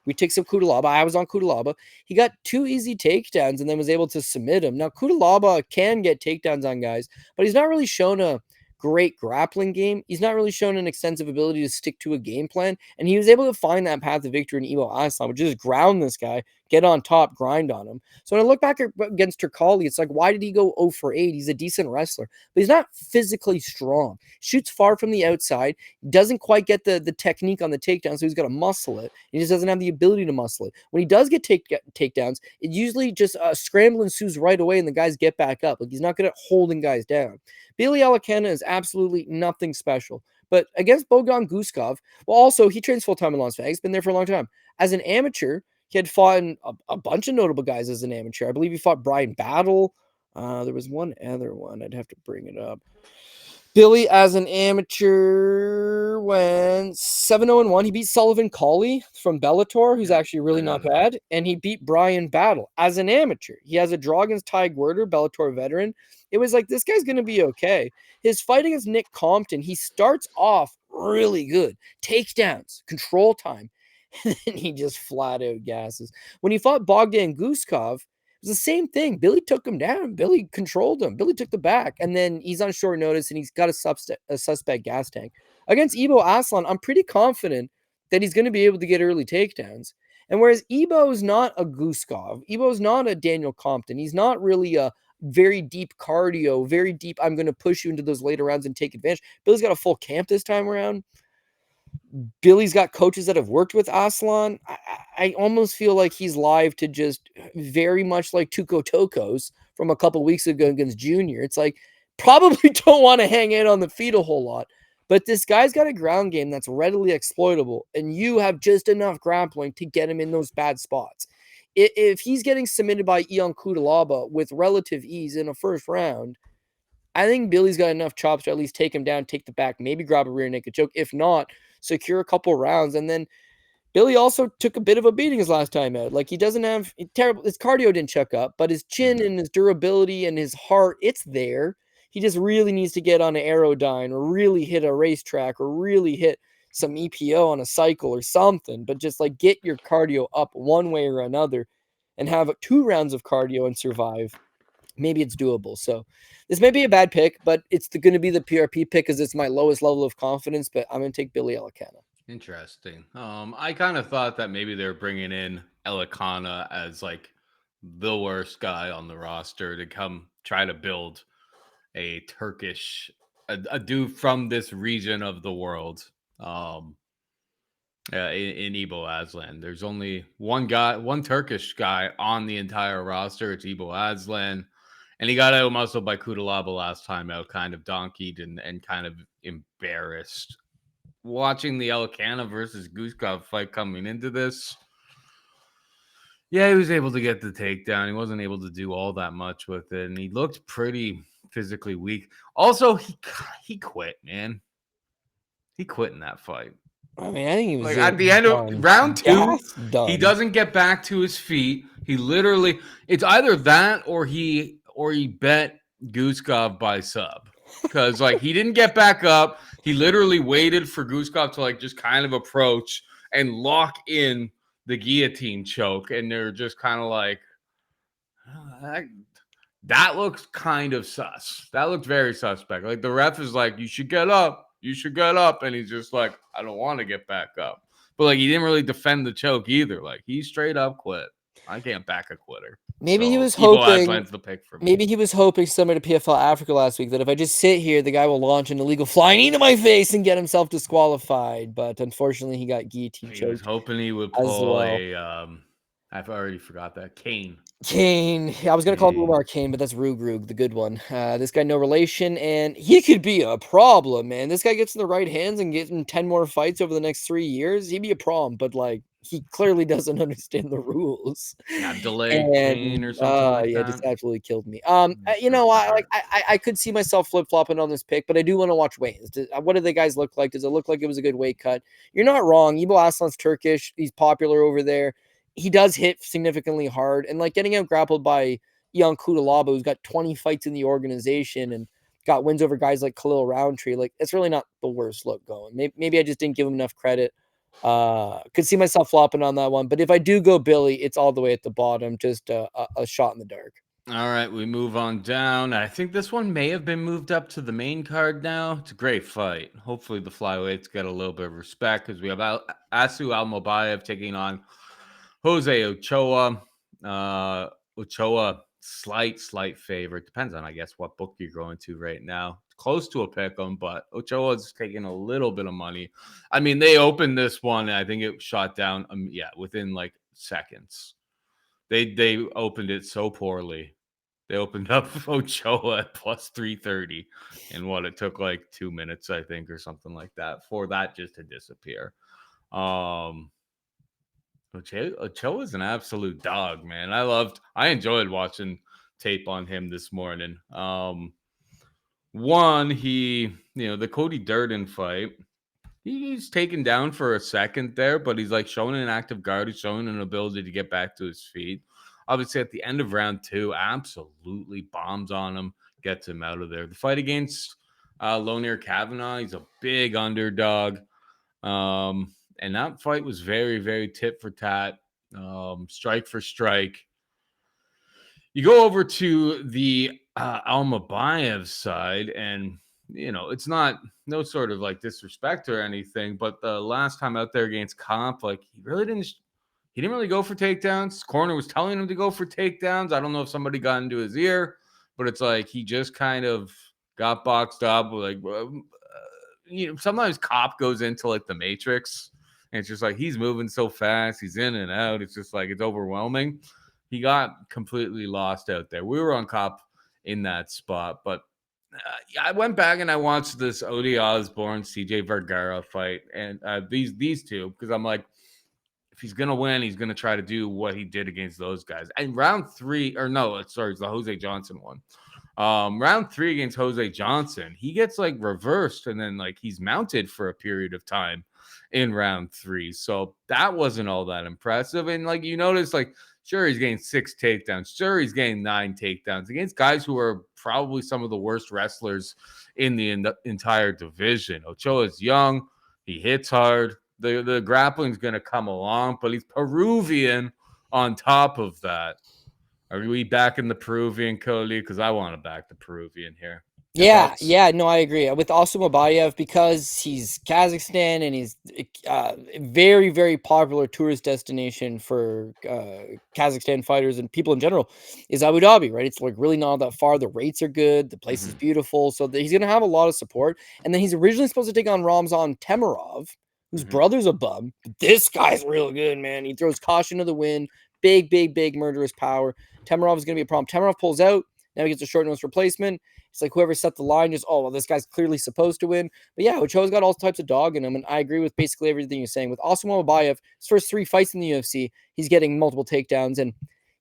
[SPEAKER 2] We took some Cutelaba. I was on Cutelaba. He got 2 easy takedowns and then was able to submit him. Now, Cutelaba can get takedowns on guys, but he's not really shown a great grappling game. He's not really shown an extensive ability to stick to a game plan, and he was able to find that path to victory in Ibo Aslan, which is ground this guy, get on top, grind on him. So when I look back against Turkalj, it's why did he go 0 for 8? He's a decent wrestler, but he's not physically strong. Shoots far from the outside, doesn't quite get the technique on the takedown, so he's got to muscle it. He just doesn't have the ability to muscle it. When he does get takedowns, it usually just scramble ensues right away, and the guys get back up. He's not good at holding guys down. Billy Elekana is absolutely nothing special. But against Bogdan Guskov, well, also, he trains full-time in Las Vegas, been there for a long time. As an amateur, he had fought a bunch of notable guys as an amateur. I believe he fought Brian Battle. There was one other one. I'd have to bring it up. Billy, as an amateur, went 7-0-1. He beat Sullivan Colley from Bellator, who's actually really not bad. And he beat Brian Battle as an amateur. He has a draw against Ty Guerter, Bellator veteran. It was this guy's going to be okay. His fight against Nick Compton, he starts off really good. Takedowns, control time. And then he just flat out gasses. When he fought Bogdan Guskov, it was the same thing. Billy took him down. Billy controlled him. Billy took the back. And then he's on short notice and he's got a suspect gas tank. Against Ibo Aslan, I'm pretty confident that he's going to be able to get early takedowns. And whereas Ibo's not a Guskov, Ibo's not a Daniel Compton, he's not really a very deep cardio, very deep, I'm going to push you into those later rounds and take advantage. Billy's got a full camp this time around. Billy's got coaches that have worked with Aslan. I almost feel like he's live to just very much like Tuco Tokos from a couple weeks ago against Junior. It's like, probably don't want to hang in on the feet a whole lot. But this guy's got a ground game that's readily exploitable, and you have just enough grappling to get him in those bad spots. If he's getting submitted by Ion Cutelaba with relative ease in a first round, I think Billy's got enough chops to at least take him down, take the back, maybe grab a rear naked choke. If not, secure a couple rounds. And then Billy also took a bit of a beating his last time out. Like, he doesn't have terrible, his cardio didn't check up, but his chin and his durability and his heart, it's there. He just really needs to get on an Aerodyne or really hit a racetrack or really hit some EPO on a cycle or something. But just like get your cardio up one way or another and have 2 rounds of cardio and survive. Maybe it's doable. So this may be a bad pick, but it's going to be the PRP pick because it's my lowest level of confidence. But I'm going to take Billy Elekana.
[SPEAKER 1] Interesting. I kind of thought that maybe they're bringing in Elekana as like the worst guy on the roster to come try to build a Turkish, a dude from this region of the world. In Ibo Aslan, there's only one Turkish guy on the entire roster. It's Ibo Aslan, and he got out muscled by Cutelaba last time out, kind of donkeyed and kind of embarrassed. Watching the Elekana versus Guskov fight coming into this, yeah, he was able to get the takedown. He wasn't able to do all that much with it, and he looked pretty physically weak. Also, he quit, man. He quit in that fight.
[SPEAKER 2] I mean, I think he was
[SPEAKER 1] like at the end of round 2, he doesn't get back to his feet. He literally, it's either that or he bet Guskov by sub, because like he didn't get back up. He literally waited for Guskov to like just kind of approach and lock in the guillotine choke, and they're just kind of like, that looks kind of sus. That looked very suspect. Like the ref is like, you should get up. You should get up. And he's just like, I don't want to get back up. But like he didn't really defend the choke either. Like he straight up quit. I can't back a quitter.
[SPEAKER 2] Maybe he was
[SPEAKER 1] Ibo
[SPEAKER 2] hoping.
[SPEAKER 1] Aslan's the pick for me.
[SPEAKER 2] Maybe he was hoping, similar to PFL Africa last week, that if I just sit here, the guy will launch an illegal flying knee to my face and get himself disqualified. But unfortunately, he got guillotine choked.
[SPEAKER 1] He was hoping he would pull I've already forgot that. Kane.
[SPEAKER 2] I was going to call him Umar Kane, but that's Rugrug, the good one. This guy, no relation, and he could be a problem, man. This guy gets in the right hands and gets in 10 more fights over the next 3 years. He'd be a problem, but like, he clearly doesn't understand the rules.
[SPEAKER 1] Yeah, delayed pain or something like that.
[SPEAKER 2] Just absolutely killed me. I could see myself flip-flopping on this pick, but I do want to watch weigh-ins. What do the guys look like? Does it look like it was a good weight cut? You're not wrong. Ibo Aslan's Turkish. He's popular over there. He does hit significantly hard, and like getting out grappled by Ion Cutelaba, who's got 20 fights in the organization and got wins over guys like Khalil Roundtree. Like, it's really not the worst look going. Maybe I just didn't give him enough credit. Could see myself flopping on that one, but if I do go Billy, it's all the way at the bottom, just a shot in the dark.
[SPEAKER 1] All right, we move on down. I think this one may have been moved up to the main card now. It's a great fight. Hopefully the flyweights get a little bit of respect, because we have Asu Almabaev taking on Jose Ochoa. Ochoa, slight favorite. Depends on, I guess, what book you're going to right now. Close to a pick 'em, but Ochoa's taking a little bit of money. I mean, they opened this one, and I think it shot down, within like seconds. They opened it so poorly. They opened up Ochoa at plus 330, and it took like 2 minutes, I think, or something like that, for that just to disappear. Ochoa is an absolute dog, man. I enjoyed watching tape on him this morning. The Cody Durden fight, he's taken down for a second there, but he's like showing an active guard. He's showing an ability to get back to his feet. Obviously, at the end of round 2, absolutely bombs on him, gets him out of there. The fight against Lonir Kavanaugh, he's a big underdog. And that fight was very, very tit for tat, strike for strike. You go over to the Almabaev side, and it's not no sort of like disrespect or anything, but the last time out there against Comp, like he didn't really go for takedowns. His corner was telling him to go for takedowns. I don't know if somebody got into his ear, but it's like he just kind of got boxed up. Like sometimes Cop goes into like the Matrix, and it's just like he's moving so fast, he's in and out. It's just like it's overwhelming. He got completely lost out there. We were on Cop in that spot, but I went back and I watched this Odi Osborne, CJ Vergara fight, and these two, because I'm like, if he's gonna win, he's gonna try to do what he did against those guys. And round 3, or no, sorry, it's the Jose Johnson one. Round 3 against Jose Johnson, he gets like reversed, and then like he's mounted for a period of time in round 3. So that wasn't all that impressive. And like you notice, like sure he's getting 6 takedowns, sure he's getting 9 takedowns against guys who are probably some of the worst wrestlers in the entire division. Ochoa is young, he hits hard. The grappling's gonna come along, but he's Peruvian on top of that. Are we back in the Peruvian, Cody? Because I want to back the Peruvian here.
[SPEAKER 2] Yeah, no, I agree with Almabaev because he's Kazakhstan and he's very, very popular tourist destination for Kazakhstan fighters and people in general is Abu Dhabi, right? It's like really not that far. The rates are good. The place is beautiful. So he's going to have a lot of support. And then he's originally supposed to take on Ramzan Temirov, whose brother's a bum. But this guy's real good, man. He throws caution to the wind. Big, big, big murderous power. Temirov is going to be a problem. Temirov pulls out. Now he gets a short notice replacement. It's like whoever set the line just, oh, well, this guy's clearly supposed to win. But yeah, Ochoa's got all types of dog in him, and I agree with basically everything you're saying. With Almabaev, his first 3 fights in the UFC, he's getting multiple takedowns, and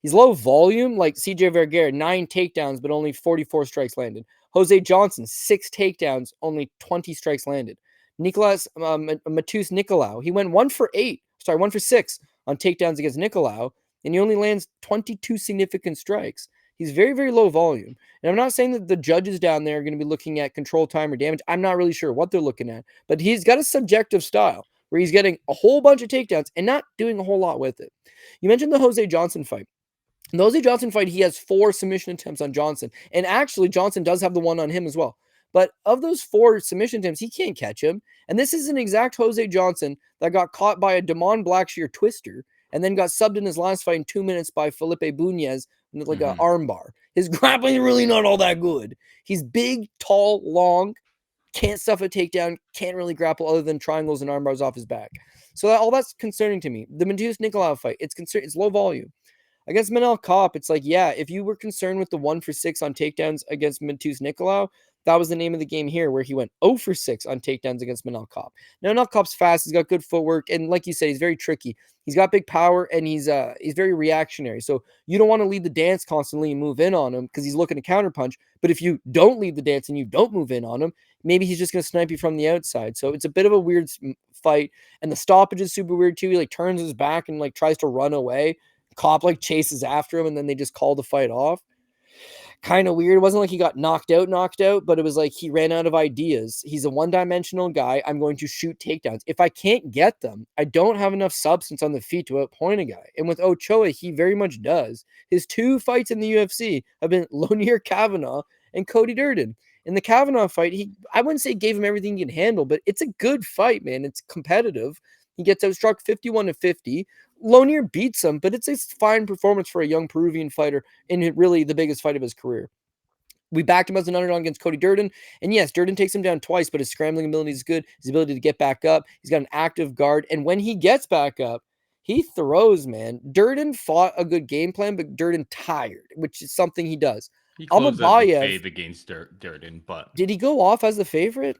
[SPEAKER 2] he's low volume, like CJ Vergara, 9 takedowns, but only 44 strikes landed. Jose Johnson, 6 takedowns, only 20 strikes landed. Matus Nicolau, he went 1 for 6 on takedowns against Nicolau, and he only lands 22 significant strikes. He's very, very low volume. And I'm not saying that the judges down there are going to be looking at control time or damage. I'm not really sure what they're looking at. But he's got a subjective style where he's getting a whole bunch of takedowns and not doing a whole lot with it. You mentioned the Jose Johnson fight. In the Jose Johnson fight, he has 4 submission attempts on Johnson. And actually, Johnson does have the one on him as well. But of those 4 submission attempts, he can't catch him. And this is an exact Jose Johnson that got caught by a Damon Blackshear twister and then got subbed in his last fight in 2 minutes by Felipe Bunez, like an arm bar. His grappling is really not all that good. He's big, tall, long, can't stuff a takedown, can't really grapple other than triangles and arm bars off his back. So all that's concerning to me. The Matus Nicolau fight, it's low volume. Against Manel Kopp, it's like, yeah, if you were concerned with the 1 for 6 on takedowns against Matus Nicolau, that was the name of the game here, where he went 0 for 6 on takedowns against Manel Kopp. Now, Manel Kopp's fast. He's got good footwork. And like you said, he's very tricky. He's got big power, and he's very reactionary. So you don't want to lead the dance constantly and move in on him because he's looking to counterpunch. But if you don't lead the dance and you don't move in on him, maybe he's just going to snipe you from the outside. So it's a bit of a weird fight. And the stoppage is super weird, too. He like turns his back and like tries to run away. Kopp like chases after him, and then they just call the fight off. Kind of weird. It wasn't like he got knocked out, but it was like he ran out of ideas. He's a one-dimensional guy. I'm going to shoot takedowns. If I can't get them, I don't have enough substance on the feet to outpoint a guy. And with Ochoa, he very much does. His 2 fights in the UFC have been Lonier Kavanaugh and Cody Durden. In the Kavanaugh fight, I wouldn't say gave him everything he can handle, but it's a good fight, man. It's competitive. He gets outstruck 51-50. Lonier beats him, but it's a fine performance for a young Peruvian fighter in really the biggest fight of his career. We backed him as an underdog against Cody Durden. And yes, Durden takes him down twice, but his scrambling ability is good. His ability to get back up. He's got an active guard. And when he gets back up, he throws, man. Durden fought a good game plan, but Durden tired, which is something he does.
[SPEAKER 1] He closed as the fave against Durden, but...
[SPEAKER 2] Did he go off as the favorite?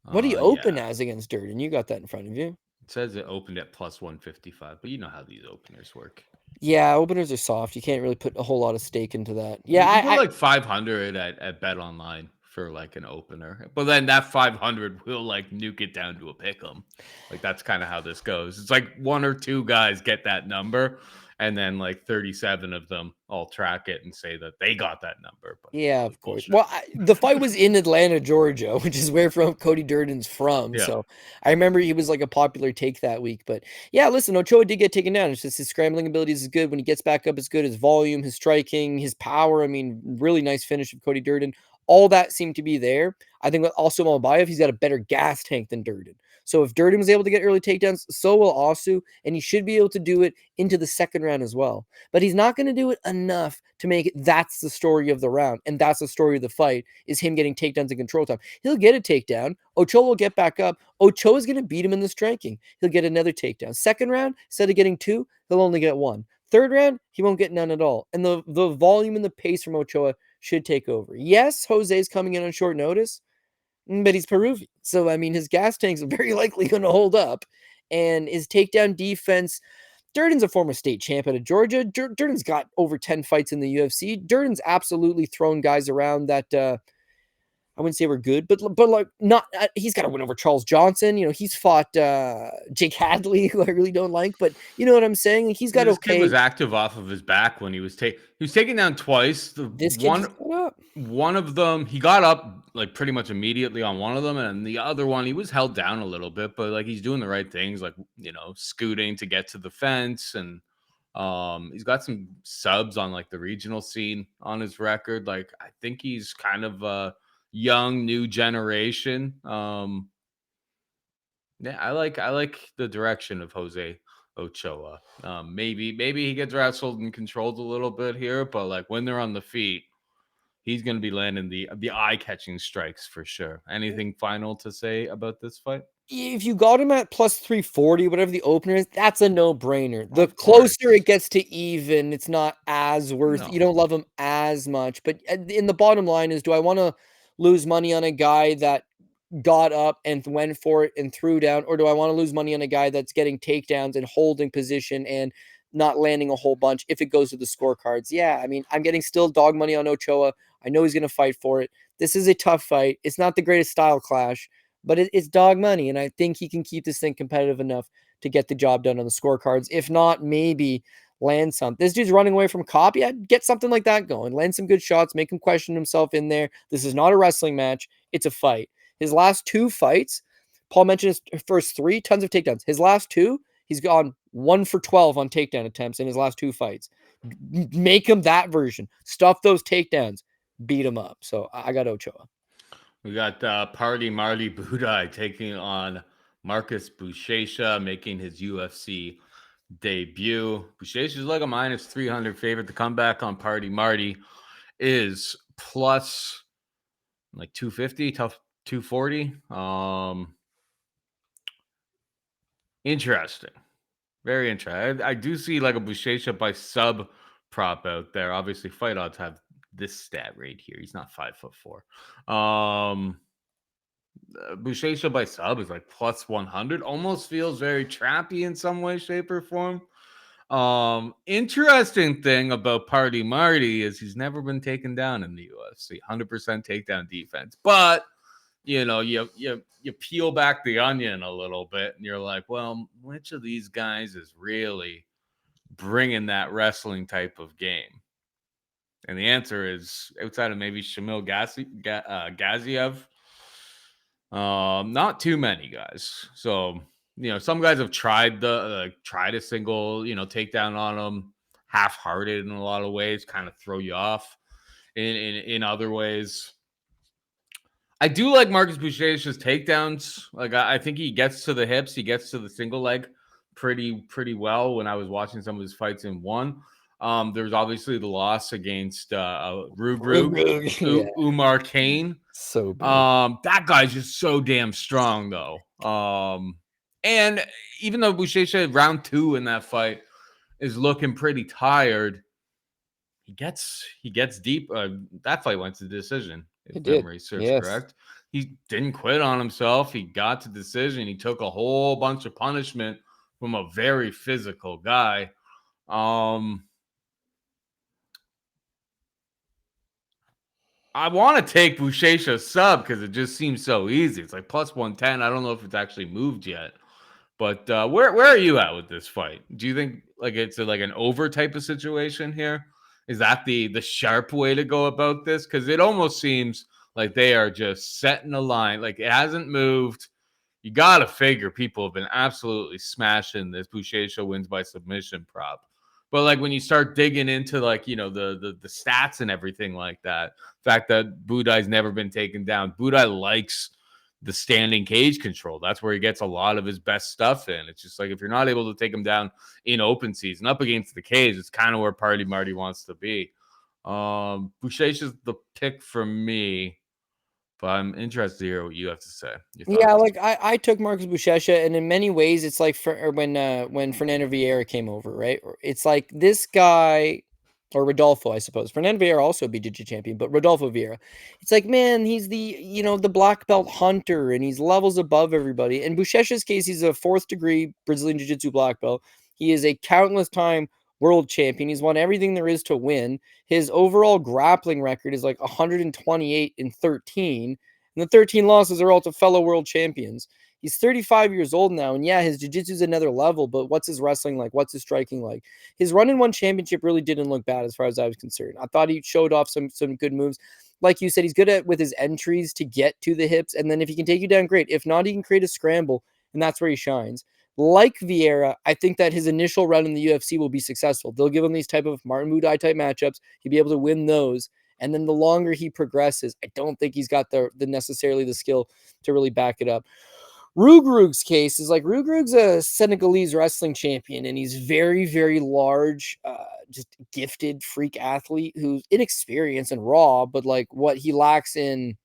[SPEAKER 2] What did he open as against Durden? You got that in front of you.
[SPEAKER 1] It says it opened at plus 155, but you know how these openers work.
[SPEAKER 2] Yeah, openers are soft. You can't really put a whole lot of stake into that. Yeah,
[SPEAKER 1] I put like 500 at Bet Online for like an opener, but then that 500 will like nuke it down to a pick'em. Like that's kind of how this goes. It's like 1 or 2 guys get that number, and then like 37 of them all track it and say that they got that number. But
[SPEAKER 2] yeah, of course. Well, the fight was in Atlanta, Georgia, which is where Cody Durden's from. Yeah. So I remember he was like a popular take that week. But yeah, listen, Ochoa did get taken down. It's just his scrambling abilities is good. When he gets back up, it's good. His volume, his striking, his power. I mean, really nice finish of Cody Durden. All that seemed to be there. I think also Almabaev, he's got a better gas tank than Durden. So if Durden was able to get early takedowns, so will Osu, and he should be able to do it into the second round as well. But he's not going to do it enough to make it that's the story of the round, and that's the story of the fight, is him getting takedowns in control time. He'll get a takedown. Ochoa will get back up. Ochoa is going to beat him in the striking. He'll get another takedown. Second round, instead of getting 2, he'll only get 1. Third round, he won't get none at all. And the volume and the pace from Ochoa should take over. Yes, Jose's coming in on short notice, but he's Peruvian. So, I mean, his gas tank's very likely going to hold up. And his takedown defense, Durden's a former state champ out of Georgia. Durden's got over 10 fights in the UFC. Durden's absolutely thrown guys around that I wouldn't say we're good, but like not. He's got to win over Charles Johnson. You know, he's fought Jake Hadley, who I really don't like, but you know what I'm saying. Like, he's got
[SPEAKER 1] this
[SPEAKER 2] okay.
[SPEAKER 1] Kid was active off of his back when he was taken down twice.
[SPEAKER 2] This kid just got up.
[SPEAKER 1] One of them, he got up like pretty much immediately on one of them, and the other one, he was held down a little bit, but like he's doing the right things, like, you know, scooting to get to the fence, and he's got some subs on like the regional scene on his record. Like, I think he's kind of a young new generation. Yeah, I like the direction of Jose Ochoa. Maybe he gets wrestled and controlled a little bit here, but like when they're on the feet, he's going to be landing the eye-catching strikes for sure. Anything final to say about this fight?
[SPEAKER 2] If you got him at plus 340, whatever the opener is, that's a no-brainer. The closer it gets to even, it's not as worth. You don't love him as much. But in the bottom line is, do I want to lose money on a guy that got up and went for it and threw down, or do I want to lose money on a guy that's getting takedowns and holding position and not landing a whole bunch if it goes to the scorecards? Yeah, I mean, I'm getting still dog money on Ochoa. I know he's going to fight for it. This is a tough fight. It's not the greatest style clash, but it's dog money, and I think he can keep this thing competitive enough to get the job done on the scorecards. If not, maybe land some. This dude's running away from cop. Yeah, get something like that going. Land some good shots. Make him question himself in there. This is not a wrestling match. It's a fight. His last 2 fights, Paul mentioned his first 3, tons of takedowns. His last 2, he's gone 1 for 12 on takedown attempts in his last 2 fights. Make him that version. Stuff those takedowns. Beat him up. So I got Ochoa.
[SPEAKER 1] We got Party Marty Buday taking on Marcus Buchecha, making his UFC debut. Buchecha is like a minus 300 favorite. The comeback on Party Marty is plus like 250, tough 240. Interesting. Very interesting. I do see like a Buchecha by sub prop out there. Obviously, fight odds have this stat right here. He's not 5'4". Buchecha by sub is like plus 100. Almost feels very trappy in some way, shape, or form. Interesting thing about Party Marty is he's never been taken down in the UFC. 100% takedown defense. But you know, you peel back the onion a little bit, and you're like, well, which of these guys is really bringing that wrestling type of game? And the answer is, outside of maybe Shamil Gaziev, not too many guys. So, you know, some guys have tried a single, you know, takedown on them, half-hearted in a lot of ways, kind of throw you off in other ways. I do like Marcus Buchecha's takedowns. Like, I think he gets to the hips, he gets to the single leg pretty well when I was watching some of his fights in one. There's obviously the loss against Umar Kane.
[SPEAKER 2] So big.
[SPEAKER 1] That guy's just so damn strong, though. And even though Buchecha round 2 in that fight is looking pretty tired, he gets deep. That fight went to decision, if memory serves correct. He didn't quit on himself. He got to decision. He took a whole bunch of punishment from a very physical guy. I want to take Buchecha sub because it just seems so easy. It's like plus 110. I don't know if it's actually moved yet. But where are you at with this fight? Do you think like it's like an over type of situation here? Is that the sharp way to go about this? Because it almost seems like they are just setting a line. Like it hasn't moved. You got to figure people have been absolutely smashing this Buchecha wins by submission prop. But like when you start digging into like, you know, the stats and everything like that, the fact that Buday's never been taken down. Buday likes the standing cage control. That's where he gets a lot of his best stuff in. It's just like if you're not able to take him down in open season up against the cage, it's kind of where Party Marty wants to be. Buchecha's the pick for me, but I'm interested to hear what you have to say.
[SPEAKER 2] Yeah, like I took Marcus Buchecha, and in many ways, it's like when Fernando Vieira came over, right? It's like this guy, or Rodolfo, I suppose. Fernando Vieira also a jiu-jitsu champion, but Rodolfo Vieira, it's like, man, he's the black belt hunter, and he's levels above everybody. In Buchecha's case, he's a 4th degree Brazilian jiu-jitsu black belt. He is a countless time world champion. He's won everything there is to win. His overall grappling record is like 128 and 13. And the 13 losses are all to fellow world champions. He's 35 years old now, and yeah, his jiu-jitsu is another level, but what's his wrestling like? What's his striking like? His run-and-one championship really didn't look bad as far as I was concerned. I thought he showed off some good moves. Like you said, he's good at with his entries to get to the hips, and then if he can take you down, great. If not, he can create a scramble, and that's where he shines. Like Vieira, I think that his initial run in the UFC will be successful. They'll give him these type of Martin Buday type matchups. He'll be able to win those. And then the longer he progresses, I don't think he's got the necessarily the skill to really back it up. Rugrug's case is like Rugrug's a Senegalese wrestling champion, and he's very, very large, just gifted freak athlete who's inexperienced and raw, but like what he lacks in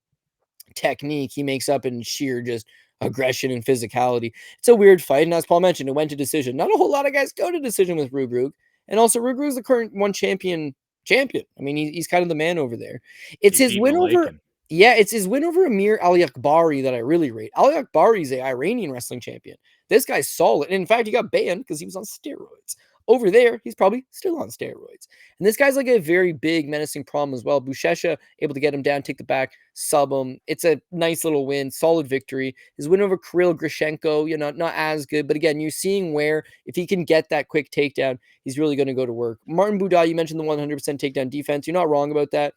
[SPEAKER 2] technique, he makes up in sheer just aggression and physicality. It's a weird fight, and as Paul mentioned, it went to decision. Not a whole lot of guys go to decision with Rugrug, and also Rugrug's the current one champion. I mean, he's kind of the man over there. It's his win over. Yeah, it's his win over Amir Ali-Akbari that I really rate. Ali-Akbari is an Iranian wrestling champion. This guy's solid. And in fact, he got banned because he was on steroids. Over there, he's probably still on steroids. And this guy's like a very big, menacing problem as well. Buchecha able to get him down, take the back, sub him. It's a nice little win, solid victory. His win over Kirill Grishenko, not as good. But again, you're seeing where if he can get that quick takedown, he's really going to go to work. Martin Buday, you mentioned the 100% takedown defense. You're not wrong about that.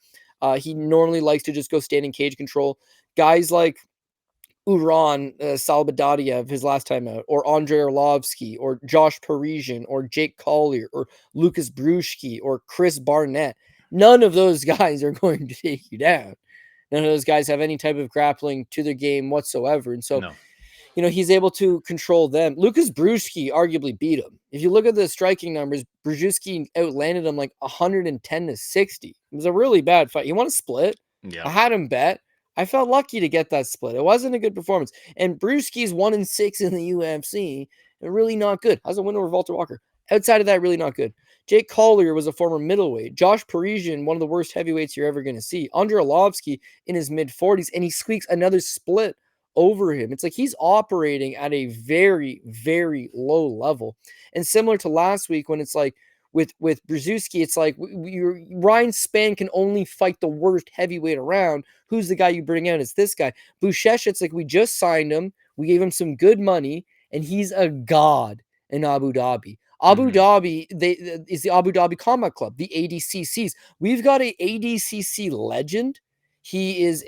[SPEAKER 2] He normally likes to just go standing cage control. Guys like Uran Salbadadiev his last time out, or Andrei Arlovsky, or Josh Parisian, or Jake Collier, or Lucas Bruschke, or Chris Barnett. None of those guys are going to take you down. None of those guys have any type of grappling to their game whatsoever. And so, he's able to control them. Lucas Bruschke arguably beat him. If you look at the striking numbers, Bruschke outlanded him like 110-60. It was a really bad fight. You want to split? Yeah. I had him bet. I felt lucky to get that split. It wasn't a good performance. And Bruschke's 1-6 in the UFC. Really not good. How's a win over Walter Walker? Outside of that, really not good. Jake Collier was a former middleweight. Josh Parisian, one of the worst heavyweights you're ever going to see. Andrei Arlovsky in his mid-40s, and he squeaks another split over him. It's like he's operating at a very, very low level. And similar to last week when it's like with Brzezinski, it's like Ryan Spann can only fight the worst heavyweight around. Who's the guy you bring out? It's this guy. Buchecha, it's like we just signed him. We gave him some good money, and he's a god in Abu Dhabi. Abu Dhabi is the Abu Dhabi Combat Club, the ADCCs. We've got a ADCC legend. He's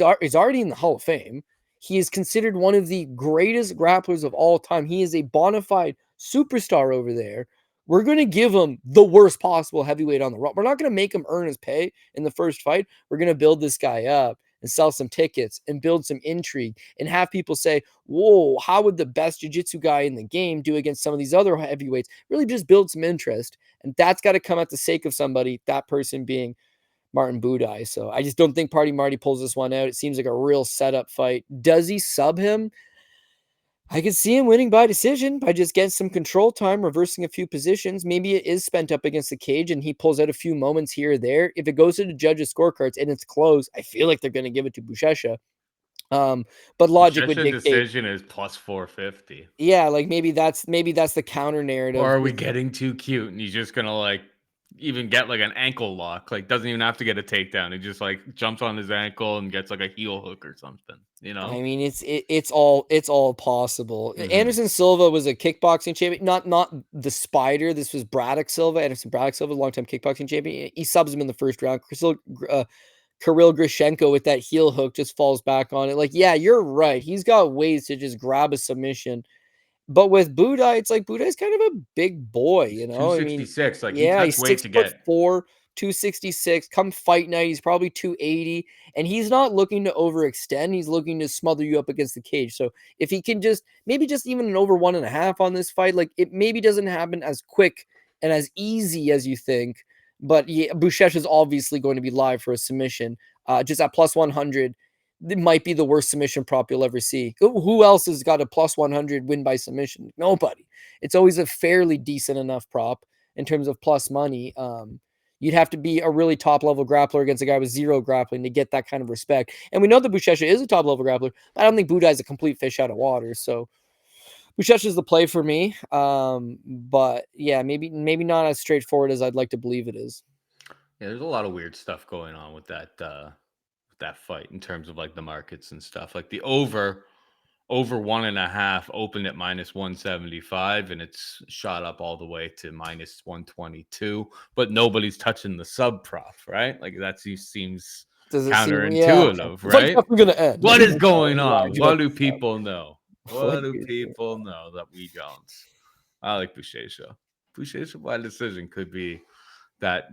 [SPEAKER 2] already in the Hall of Fame. He is considered one of the greatest grapplers of all time. He is a bona fide superstar over there. We're going to give him the worst possible heavyweight on the road. We're not going to make him earn his pay in the first fight. We're going to build this guy up and sell some tickets and build some intrigue and have people say, whoa, how would the best jiu-jitsu guy in the game do against some of these other heavyweights? Really just build some interest. And that's got to come at the sake of somebody, that person being Martin Buday. So I just don't think Party Marty pulls this one out. It seems like a real setup fight. Does he sub him? I could see him winning by decision by just getting some control time, reversing a few positions. Maybe it is spent up against the cage and he pulls out a few moments here or there. If it goes to the judges' scorecards and it's close, I feel like they're going to give it to Buchecha. But logic would dictate.
[SPEAKER 1] Decision is plus 450.
[SPEAKER 2] Yeah, like maybe that's the counter narrative.
[SPEAKER 1] Or are we getting too cute and he's just going to even get an ankle lock, doesn't even have to get a takedown. He just jumps on his ankle and gets a heel hook or something,
[SPEAKER 2] I mean, it's all possible. Anderson Silva was a kickboxing champion, not the Spider. This was Braddock Silva, Anderson Braddock Silva, longtime kickboxing champion. He subs him in the first round. Kirill Grishenko with that heel hook just falls back on it. Yeah, you're right. He's got ways to just grab a submission. But with Buday, it's Buday's kind of a big boy,
[SPEAKER 1] 266.
[SPEAKER 2] He's 6'4", 266. Come fight night, he's probably 280. And he's not looking to overextend. He's looking to smother you up against the cage. So if he can maybe just even an over 1.5 on this fight, like it maybe doesn't happen as quick and as easy as you think. But yeah, Buchecha is obviously going to be live for a submission. Just at plus 100. It might be the worst submission prop you'll ever see. Who else has got a plus 100 win by submission? Nobody. It's always a fairly decent enough prop in terms of plus money. You'd have to be a really top level grappler against a guy with 0 grappling to get that kind of respect. And we know that Buchecha is a top level grappler, but I don't think Buday is a complete fish out of water. So Buchecha is the play for me. But yeah, maybe not as straightforward as I'd like to believe it is.
[SPEAKER 1] Yeah, there's a lot of weird stuff going on with that fight in terms of like the markets and stuff. Like the over 1.5 opened at minus 175 and it's shot up all the way to minus 122, but nobody's touching the sub prop, right? Like that seems counterintuitive, right? What is going on? What do people know? What do people know that we don't? I like Buchecha. Buchecha by decision could be that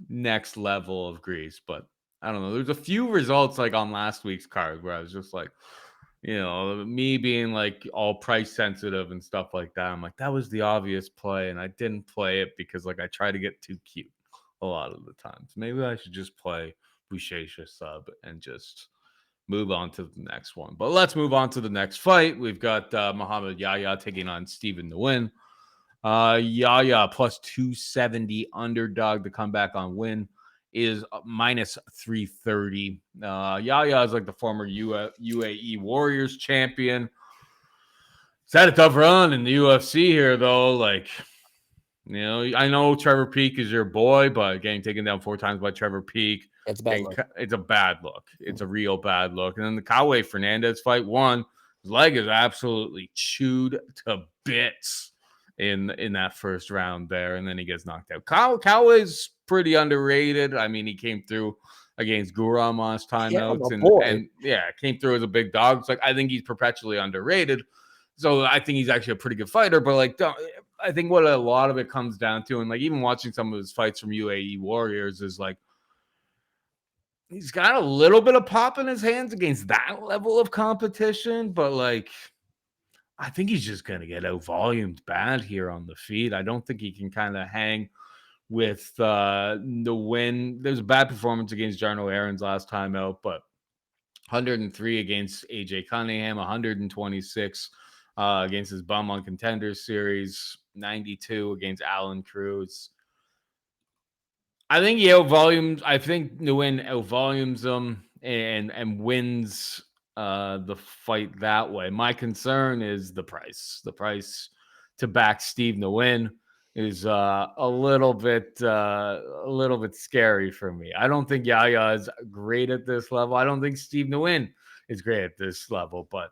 [SPEAKER 1] next level of grease, but I don't know. There's a few results like on last week's card where I was just like, me being like all price sensitive and stuff like that. I'm like, that was the obvious play, and I didn't play it because like I try to get too cute a lot of the times. Maybe I should just play Buchecha sub and just move on to the next one. But let's move on to the next fight. We've got Mohammad Yahya taking on Stephen Nguyen. Yahya plus 270 underdog to come back on win is minus 330. Yahya is like the former UAE Warriors champion. He's had a tough run in the UFC here, though. Like, I know Trevor Peek is your boy, but getting taken down 4 times by Trevor Peek,
[SPEAKER 2] it's bad look.
[SPEAKER 1] It's a bad look. It's a real bad look. And then the Cowboy Fernandez fight, his leg is absolutely chewed to bits in that first round there, and then he gets knocked out. Cow is pretty underrated. I mean, he came through against Guram last timeouts, and came through as a big dog. It's like I think he's perpetually underrated. So I think he's actually a pretty good fighter, but like I think what a lot of it comes down to, and like even watching some of his fights from UAE Warriors, is like he's got a little bit of pop in his hands against that level of competition, but like I think he's just going to get out-volumed bad here on the feet. I don't think he can kind of hang with the win. There's a bad performance against Jarno Aarons last time out, but 103 against AJ Cunningham, 126 against his bum on Contenders Series, 92 against Alan Cruz. I think he out-volumes. I think Nguyen out-volumes him and wins the fight that way. My concern is the price. The price to back Steve Nguyen is a little bit scary for me. I don't think Yahya is great at this level. I don't think Steve Nguyen is great at this level, but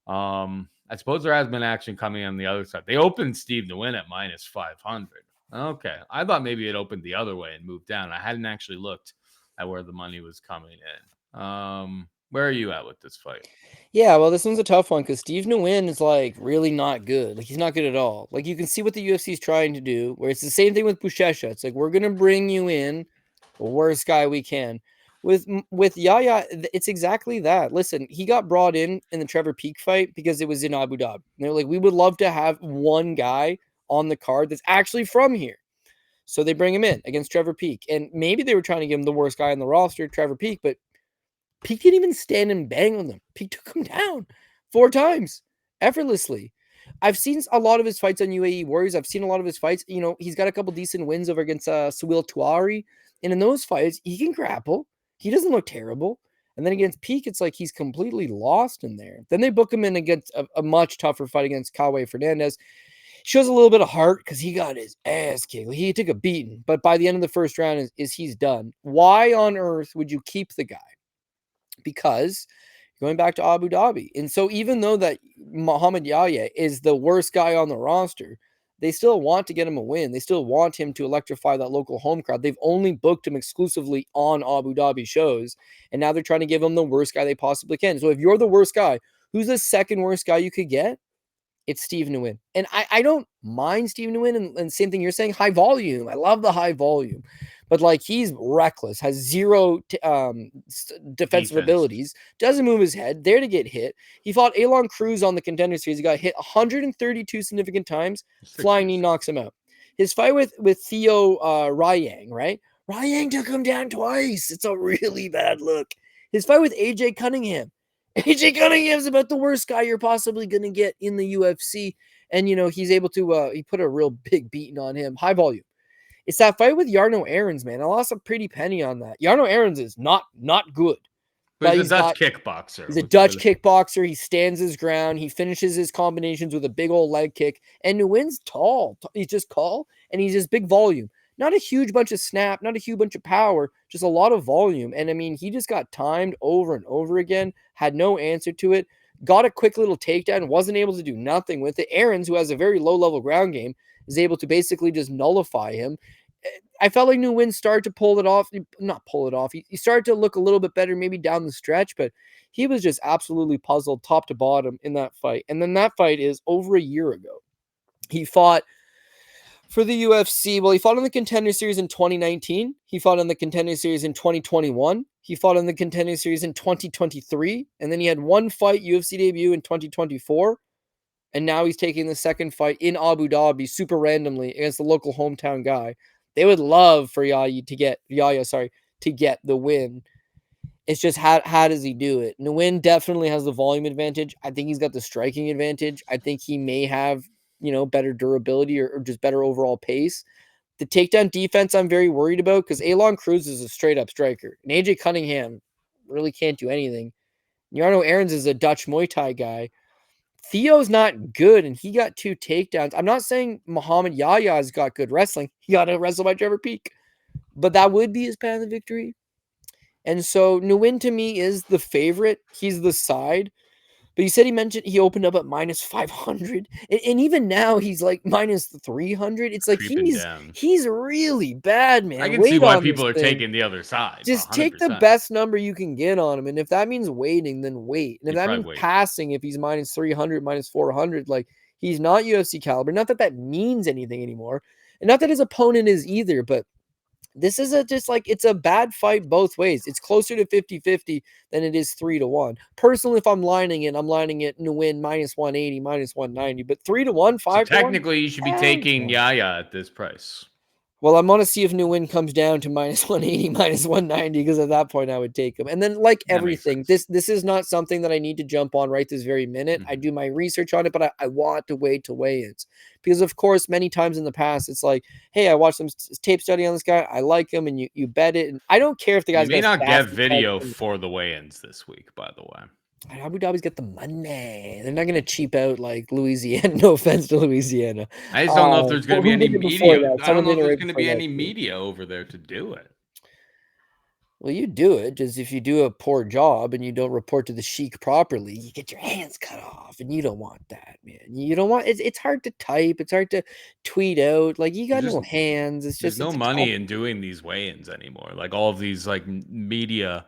[SPEAKER 1] I suppose there has been action coming on the other side. They opened Steve Nguyen at minus 500. Okay. I thought maybe it opened the other way and moved down. I hadn't actually looked at where the money was coming in. Where are you at with this fight?
[SPEAKER 2] Yeah, well, this one's a tough one because Steve Nguyen is like really not good. Like he's not good at all. Like you can see what the UFC is trying to do, where it's the same thing with Buchecha. It's like we're gonna bring you in the worst guy we can. With Yahya, it's exactly that. Listen, he got brought in the Trevor Peek fight because it was in Abu Dhabi. And they're like, we would love to have one guy on the card that's actually from here. So they bring him in against Trevor Peek. And maybe they were trying to give him the worst guy on the roster, Trevor Peek, but Peek didn't even stand and bang on them. Peek took him down 4 times effortlessly. I've seen a lot of his fights on UAE Warriors. I've seen a lot of his fights. He's got a couple decent wins over against Sawil Tuari. And in those fights, he can grapple. He doesn't look terrible. And then against Peek, it's like he's completely lost in there. Then they book him in against a much tougher fight against Cowboy Fernandez. Shows a little bit of heart because he got his ass kicked. He took a beating. But by the end of the first round, he's done. Why on earth would you keep the guy? Because going back to Abu Dhabi. And so even though that Mohammad Yahya is the worst guy on the roster, they still want to get him a win. They still want him to electrify that local home crowd. They've only booked him exclusively on Abu Dhabi shows. And now they're trying to give him the worst guy they possibly can. So if you're the worst guy, who's the second worst guy you could get? It's Steve Nguyen. And I don't mind Steve Nguyen. And same thing you're saying, high volume. I love the high volume. But like he's reckless, has zero defensive abilities, doesn't move his head, there to get hit. He fought Elon Cruz on the Contender Series. He got hit 132 significant times. Flying knee knocks him out. His fight with Theo Ryang, right? Ryang took him down twice. It's a really bad look. His fight with AJ Cunningham. AJ Cunningham's about the worst guy you're possibly going to get in the UFC. And, you know, he's able to, he put a real big beating on him. High volume. It's that fight with Yarno Aarons, man. I lost a pretty penny on that. Yarno Aarons is not good.
[SPEAKER 1] But he's a Dutch kickboxer.
[SPEAKER 2] He's a Dutch kickboxer. He stands his ground. He finishes his combinations with a big old leg kick. And Nguyen's tall. He's just tall, and he's just big volume. Not a huge bunch of snap, not a huge bunch of power, just a lot of volume. And I mean, he just got timed over and over again, had no answer to it, got a quick little takedown, wasn't able to do nothing with it. Aarons, who has a very low-level ground game, is able to basically just nullify him. I felt like Nguyen started to pull it off. Not pull it off. He started to look a little bit better maybe down the stretch, but he was just absolutely puzzled top to bottom in that fight. And then that fight is over a year ago. He fought for the UFC. Well, he fought in the Contender Series in 2019. He fought in the Contender Series in 2021. He fought in the Contender Series in 2023. And then he had one fight, UFC debut in 2024. And now he's taking the second fight in Abu Dhabi super randomly against the local hometown guy. They would love for Yahya to get the win. It's just how does he do it? Nguyen definitely has the volume advantage. I think he's got the striking advantage. I think he may have, you know, better durability or just better overall pace. The takedown defense I'm very worried about because Elon Cruz is a straight up striker. And AJ Cunningham really can't do anything. Yarno Aarons is a Dutch Muay Thai guy. Theo's not good, and he got 2 takedowns. I'm not saying Muhammad Yahya has got good wrestling. He got wrestled by Trevor Peek. But that would be his path to victory. And so Nguyen to me is the favorite. He's the side. But he said he opened up at minus 500. And even now he's like minus 300. It's like he's really bad, man.
[SPEAKER 1] I can see why people are taking the other side.
[SPEAKER 2] Just 100%. Take the best number you can get on him. And if that means waiting, then wait. And if that means passing, if he's minus 300, minus 400, like he's not UFC caliber. Not that that means anything anymore. And not that his opponent is either, but this is it's a bad fight both ways. It's closer to 50-50 than it is 3-1. Personally, if I'm lining it Nguyen minus 180, minus 190, but 3-1, 5-1.
[SPEAKER 1] Technically, you should be taking Yahya at this price.
[SPEAKER 2] Well, I'm going to see if Nguyen comes down to minus 180, minus 190, because at that point I would take him. And then like everything, this is not something that I need to jump on right this very minute. I do my research on it, but I want to wait to weigh-ins. Because of course, many times in the past, it's like, hey, I watched some tape study on this guy. I like him, and you bet it. And I don't care if the guy's
[SPEAKER 1] may not get video for the weigh-ins this week, by the way.
[SPEAKER 2] Abu Dhabi's got the money. They're not going to cheap out like Louisiana. No offense to Louisiana.
[SPEAKER 1] I just don't know if there's going to be any media. I don't know if there's going to be any media over there to do it.
[SPEAKER 2] Well, you do it. Just if you do a poor job and you don't report to the sheik properly, you get your hands cut off, and you don't want that, man. You don't want. It's hard to type. It's hard to tweet out. Like you got no hands. It's just
[SPEAKER 1] there's no money in doing these weigh-ins anymore. Like all of these like media,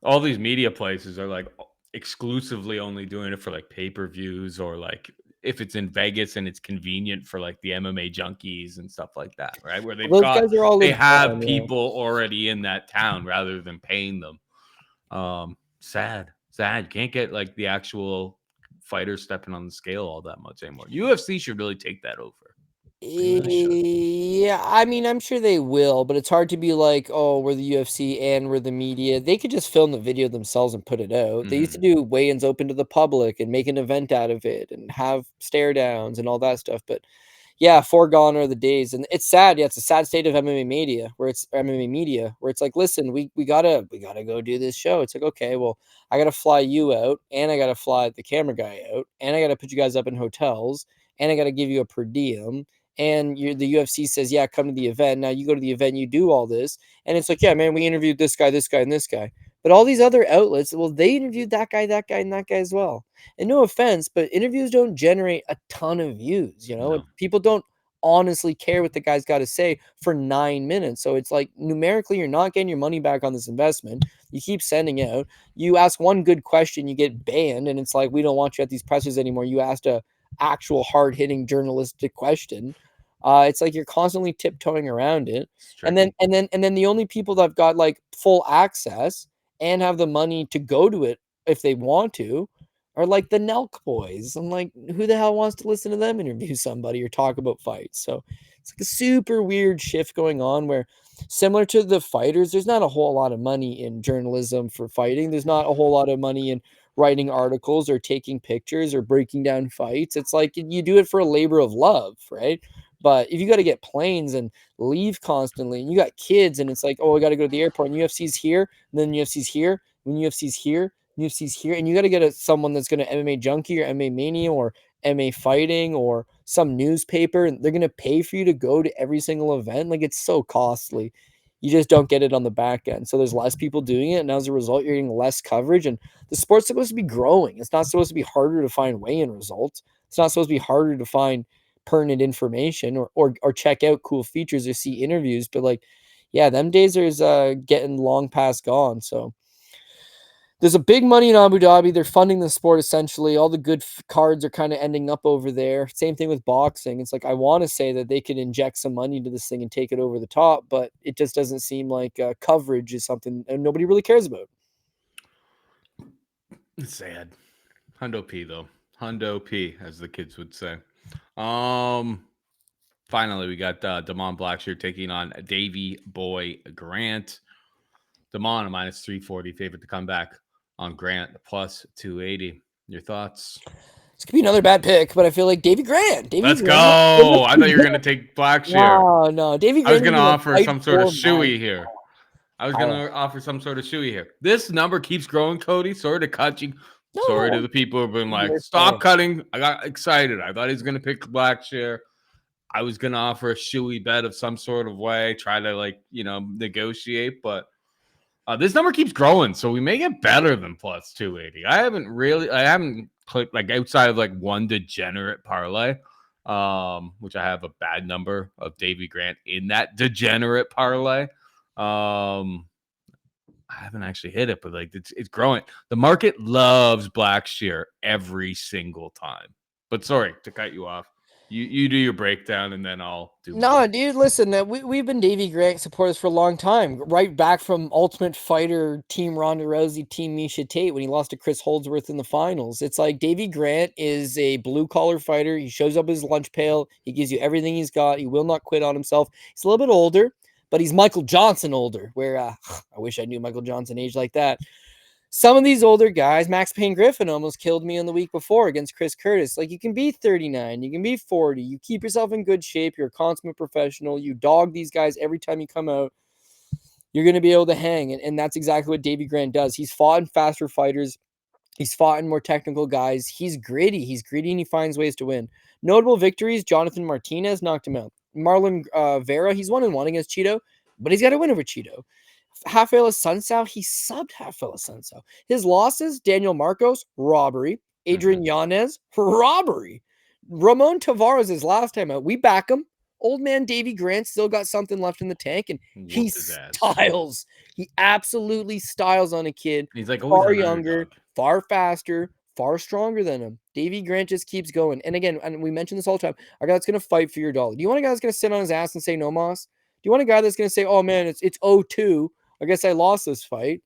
[SPEAKER 1] all these media places are like exclusively only doing it for like pay-per-views or like if it's in Vegas and it's convenient for like the MMA junkies and stuff like that, right? Where they have people already in that town rather than paying them. Sad. Can't get like the actual fighters stepping on the scale all that much anymore. UFC should really take that over.
[SPEAKER 2] Yeah, I mean, I'm sure they will, but it's hard to be like, oh, we're the UFC and we're the media. They could just film the video themselves and put it out. They used to do weigh-ins open to the public and make an event out of it and have stare downs and all that stuff. But yeah, foregone are the days. And it's sad. Yeah, it's a sad state of MMA media where it's like, listen, we gotta go do this show. It's like, okay, well, I gotta fly you out and I gotta fly the camera guy out and I gotta put you guys up in hotels and I gotta give you a per diem. And the UFC says, yeah, come to the event. Now you go to the event, you do all this. And it's like, yeah, man, we interviewed this guy, and this guy. But all these other outlets, well, they interviewed that guy, and that guy as well. And no offense, but interviews don't generate a ton of views. You know,
[SPEAKER 1] No.
[SPEAKER 2] People don't honestly care what the guy's got to say for 9 minutes. So it's like numerically, you're not getting your money back on this investment. You keep sending out. You ask one good question, you get banned. And it's like, we don't want you at these pressers anymore. You asked a actual hard-hitting journalistic question. It's like you're constantly tiptoeing around it. And then the only people that have got like full access and have the money to go to it if they want to are like the Nelk boys. I'm like, who the hell wants to listen to them interview somebody or talk about fights? So it's like a super weird shift going on where, similar to the fighters, there's not a whole lot of money in journalism for fighting. There's not a whole lot of money in writing articles or taking pictures or breaking down fights. It's like you do it for a labor of love, right? But if you got to get planes and leave constantly, and you got kids, and it's like, oh, I got to go to the airport, and UFC's here, and then UFC's here, when UFC's here, UFC's here, and you got to get someone that's going to MMA Junkie or MMA Mania or MMA Fighting or some newspaper, and they're going to pay for you to go to every single event. Like, it's so costly. You just don't get it on the back end. So there's less people doing it, and as a result, you're getting less coverage. And the sport's supposed to be growing. It's not supposed to be harder to find weigh-in results. It's not supposed to be harder to find pertinent information or check out cool features or see interviews. But like, yeah, them days are getting long past gone. So there's a big money in Abu Dhabi. They're funding the sport essentially. All the good cards are kind of ending up over there. Same thing with boxing. It's like I want to say that they could inject some money into this thing and take it over the top, but it just doesn't seem like coverage is something and nobody really cares about.
[SPEAKER 1] It's sad. Hundo P though. Hundo P, as the kids would say. Finally, we got Damon Blackshear taking on Davey Boy Grant. Damon, a minus 340, favorite to come back on Grant, plus 280. Your thoughts?
[SPEAKER 2] This could be another bad pick, but I feel like Davey Grant.
[SPEAKER 1] Let's go. I thought you were going to take Blackshear.
[SPEAKER 2] No. Davey Grant.
[SPEAKER 1] I was going to offer some sort of shoey here. This number keeps growing, Cody. Sorry to cut you. Sorry to the people who have been like, stop cutting. I got excited. I thought he was going to pick Blackshear. I was going to offer a shoey bet of some sort of way, try to negotiate, but this number keeps growing, so we may get better than plus 280. I haven't clicked like outside of like one degenerate parlay, which I have a bad number of Davey Grant in that degenerate parlay. I haven't actually hit it, but like it's growing. The market loves Blackshear every single time. But sorry to cut you off. You do your breakdown, and then I'll do.
[SPEAKER 2] No, dude, listen. We've been Davey Grant supporters for a long time, right back from Ultimate Fighter, Team Ronda Rousey, Team Miesha Tate when he lost to Chris Holdsworth in the finals. It's like Davey Grant is a blue collar fighter. He shows up his lunch pail. He gives you everything he's got. He will not quit on himself. He's a little bit older, but he's Michael Johnson older. Where I wish I knew Michael Johnson age like that. Some of these older guys, Max Payne Griffin almost killed me in the week before against Chris Curtis. Like, you can be 39, you can be 40, you keep yourself in good shape, you're a consummate professional, you dog these guys every time you come out, you're going to be able to hang. And that's exactly what Davey Grant does. He's fought in faster fighters. He's fought in more technical guys. He's gritty and he finds ways to win. Notable victories, Jonathan Martinez knocked him out. Marlon Vera, he's 1-1 against Cheeto, but he's got to win over Cheeto. Rafael Sunsao, he subbed Rafael Sunsao. His losses, Daniel Marcos, robbery. Adrian Yanez, robbery. Ramon Tavares, his last time out, we back him. Old man Davey Grant still got something left in the tank, and he styles. He absolutely styles on a kid.
[SPEAKER 1] He's like
[SPEAKER 2] far younger, far faster, far stronger than him. Davey Grant just keeps going. And again, and we mention this all the time, a guy that's going to fight for your dollar. Do you want a guy that's going to sit on his ass and say no mas? Do you want a guy that's going to say, oh man, it's 0-2. I guess I lost this fight.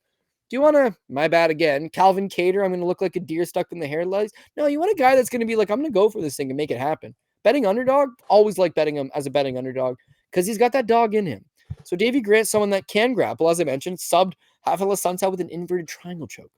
[SPEAKER 2] Do you want to, my bad again, Calvin Cater, I'm going to look like a deer stuck in the hairlights? No, you want a guy that's going to be like, I'm going to go for this thing and make it happen. Betting underdog, always like betting him as a betting underdog because he's got that dog in him. So Davey Grant, someone that can grapple, as I mentioned, subbed Rafael Sunsao with an inverted triangle choke.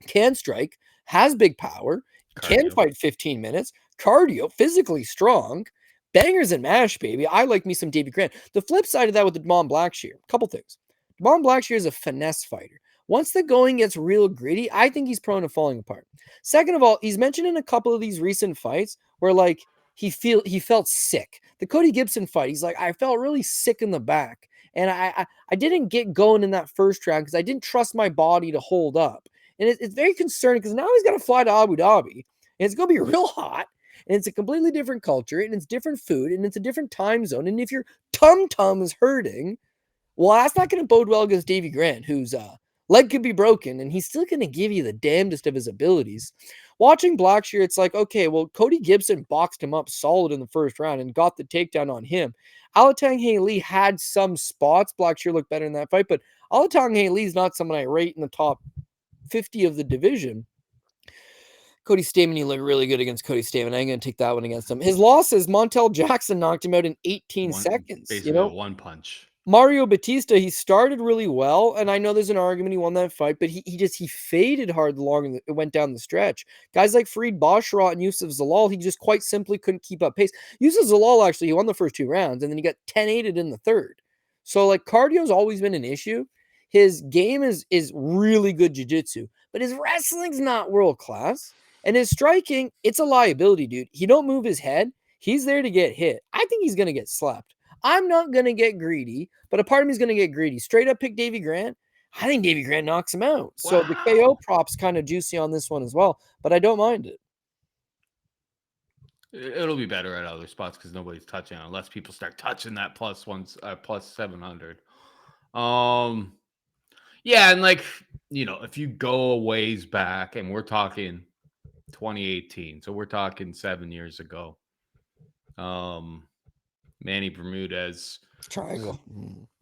[SPEAKER 2] Can strike, has big power, can fight 15 minutes, cardio, physically strong, bangers and mash, baby. I like me some Davey Grant. The flip side of that with the Damon Blackshear, couple things. Damon Blackshear is a finesse fighter. Once the going gets real gritty, I think he's prone to falling apart. Second of all, he's mentioned in a couple of these recent fights where like he felt sick. The Cody Gibson fight, he's like, I felt really sick in the back. And I didn't get going in that first round because I didn't trust my body to hold up. And it's very concerning because now he's got to fly to Abu Dhabi. And it's going to be real hot. And it's a completely different culture. And it's different food. And it's a different time zone. And if your tum-tum is hurting, well, that's not going to bode well against Davey Grant, who's leg could be broken, and he's still going to give you the damnedest of his abilities. Watching Blackshear, it's like, okay, well, Cody Gibson boxed him up solid in the first round and got the takedown on him. Alatang Lee had some spots. Blackshear looked better in that fight, but Alatang Lee is not someone I rate in the top 50 of the division. Cody Stamann, he looked really good against Cody Stamann. I'm going to take that one against him. His losses, Montel Jackson knocked him out in 18 seconds.
[SPEAKER 1] Basically a one punch.
[SPEAKER 2] Mario Batista, he started really well, and I know there's an argument he won that fight, but he faded hard the longer it went down the stretch. Guys like Farid Basharat and Yusuf Zalal, he just quite simply couldn't keep up pace. Yusuf Zalal, actually, he won the first 2 rounds, and then he got 10-8'd in the third. So, like, cardio's always been an issue. His game is really good jiu-jitsu, but his wrestling's not world-class. And his striking, it's a liability, dude. He don't move his head. He's there to get hit. I think he's going to get slapped. I'm not going to get greedy, but a part of me is going to get greedy. Straight up pick Davey Grant. I think Davey Grant knocks him out. So the KO prop's kind of juicy on this one as well, but I don't mind it.
[SPEAKER 1] It'll be better at other spots because nobody's touching it unless people start touching that plus 700. Yeah, and like, you know, if you go a ways back, and we're talking 2018, so we're talking 7 years ago. Manny Bermudez,
[SPEAKER 2] triangle,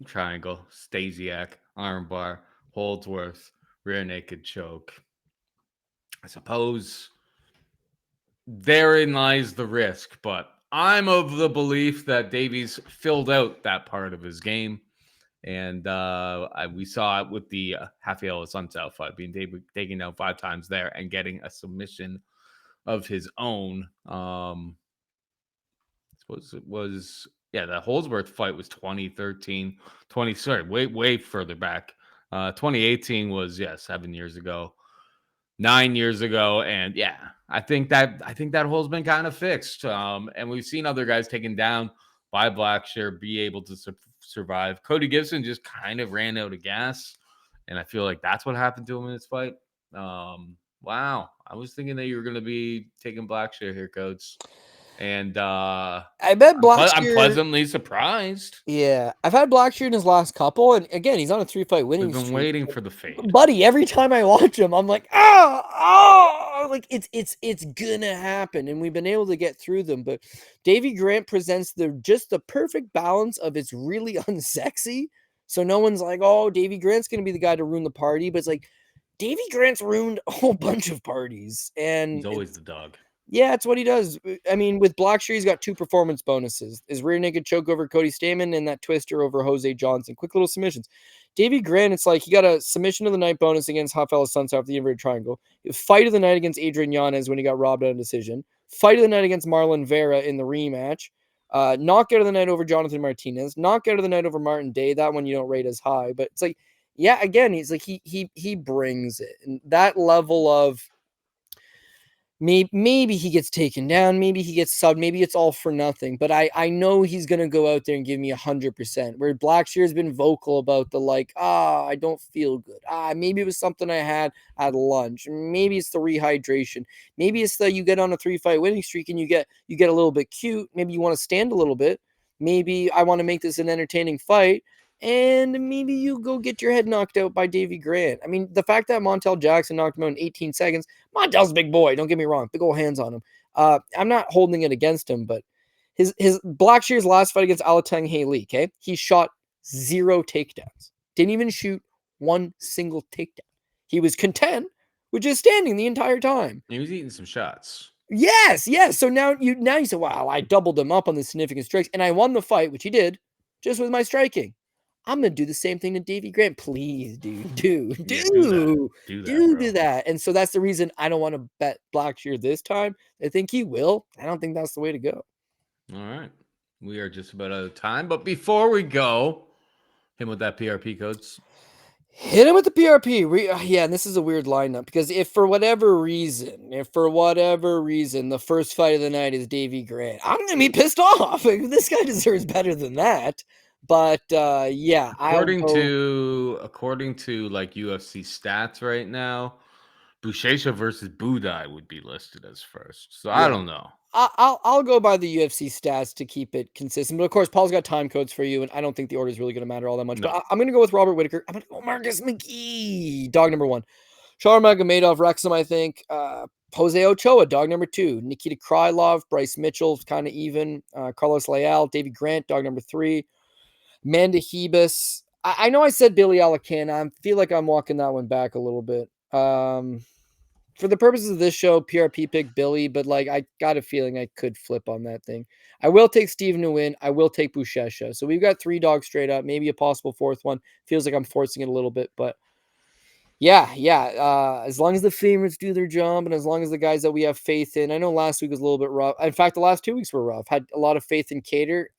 [SPEAKER 1] Stasiak, armbar, Holdsworth, rear naked choke. I suppose therein lies the risk, but I'm of the belief that Davey's filled out that part of his game. And we saw it with the Rafael Assunção fight, being taken down 5 times there and getting a submission of his own. Suppose it was, the Holdsworth fight was 2013, way further back. 2018 was 7 years ago, 9 years ago, and I think that hole's been kind of fixed. And we've seen other guys taken down by Blackshear be able to survive. Cody Gibson just kind of ran out of gas, and I feel like that's what happened to him in this fight. Wow, I was thinking that you were going to be taking Blackshear here, Coach. And
[SPEAKER 2] I bet Blackshear.
[SPEAKER 1] I'm pleasantly surprised.
[SPEAKER 2] Yeah, I've had Blackshear in his last couple, and again, he's on a 3-fight winning streak.
[SPEAKER 1] We've been waiting for the fade,
[SPEAKER 2] buddy. Every time I watch him, I'm like, like it's gonna happen, and we've been able to get through them. But Davey Grant presents just the perfect balance of it's really unsexy, so no one's like, oh, Davey Grant's gonna be the guy to ruin the party, but it's like Davey Grant's ruined a whole bunch of parties, and
[SPEAKER 1] he's always the dog.
[SPEAKER 2] Yeah, it's what he does. I mean, with Blackshear, he's got 2 performance bonuses. His rear naked choke over Cody Stamann and that twister over Jose Johnson. Quick little submissions. Davey Grant, it's like he got a submission of the night bonus against Rafael Assunção after the inverted triangle. Fight of the night against Adrian Yanez when he got robbed on a decision. Fight of the night against Marlon Vera in the rematch. Knockout of the night over Jonathan Martinez. Knockout of the night over Martin Day. That one you don't rate as high. But it's like, again, he's like, he brings it. And that level of, maybe he gets taken down, maybe he gets subbed, maybe it's all for nothing. But I know he's going to go out there and give me 100%. Where Blackshear has been vocal about the I don't feel good. Maybe it was something I had at lunch. Maybe it's the rehydration. Maybe it's that you get on a 3-fight winning streak and you get a little bit cute. Maybe you want to stand a little bit. Maybe I want to make this an entertaining fight. And maybe you go get your head knocked out by Davey Grant. I mean, the fact that Montel Jackson knocked him out in 18 seconds, Montel's a big boy. Don't get me wrong. Big old hands on him. I'm not holding it against him, but his Blackshear's last fight against Alatang Lee, okay? He shot 0 takedowns. Didn't even shoot 1 single takedown. He was content with just standing the entire time.
[SPEAKER 1] He was eating some shots.
[SPEAKER 2] Yes. So now you say, wow, I doubled him up on the significant strikes, and I won the fight, which he did, just with my striking. I'm going to do the same thing to Davey Grant. Please, dude. Do that. And so that's the reason I don't want to bet Blackshear this time. I think he will. I don't think that's the way to go.
[SPEAKER 1] All right. We are just about out of time. But before we go, hit him with that PRP codes.
[SPEAKER 2] Hit him with the PRP. And this is a weird lineup because if for whatever reason, the first fight of the night is Davey Grant, I'm going to be pissed off. This guy deserves better than that. But according
[SPEAKER 1] to like UFC stats right now, Buchecha versus Buday would be listed as first. So I don't know.
[SPEAKER 2] I'll go by the UFC stats to keep it consistent. But of course, Paul's got time codes for you, and I don't think the order is really going to matter all that much.
[SPEAKER 1] No.
[SPEAKER 2] But I'm going to go with Robert Whittaker. I'm going to go Marcus McGhee, dog number 1. Nurmagomedov, Wrexham, I think. Jose Ochoa, dog number 2. Nikita Krylov, Bryce Mitchell, kind of even. Carlos Leal, Davey Grant, dog number 3. Manda Hebus. I know I said Billy Elekana. I feel like I'm walking that one back a little bit. For the purposes of this show, PRP picked Billy, but like I got a feeling I could flip on that thing. I will take Steve Nguyen. I will take Buchecha. So we've got 3 dogs straight up, maybe a possible 4th one. Feels like I'm forcing it a little bit, but yeah. As long as the favorites do their job and as long as the guys that we have faith in, I know last week was a little bit rough. In fact, the last 2 weeks were rough. Had a lot of faith in Cater.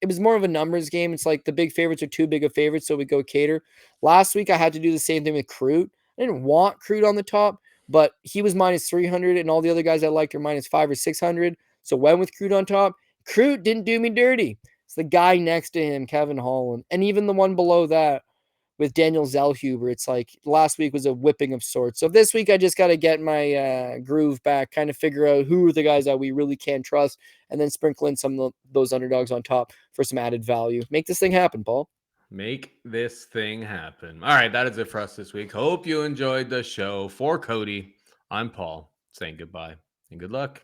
[SPEAKER 2] It was more of a numbers game. It's like the big favorites are too big of favorites, so we go Cater. Last week, I had to do the same thing with Crute. I didn't want Crute on the top, but he was minus 300, and all the other guys I liked are minus 500 or 600. So went with Crute on top. Crute didn't do me dirty. It's the guy next to him, Kevin Holland, and even the one below that with Daniel Zellhuber. It's like last week was a whipping of sorts. So this week I just got to get my groove back, kind of figure out who are the guys that we really can trust, and then sprinkle in some of those underdogs on top for some added value. Make this thing happen, Paul.
[SPEAKER 1] Make this thing happen. All right, that is it for us this week. Hope you enjoyed the show. For Cody, I'm Paul, saying goodbye and good luck.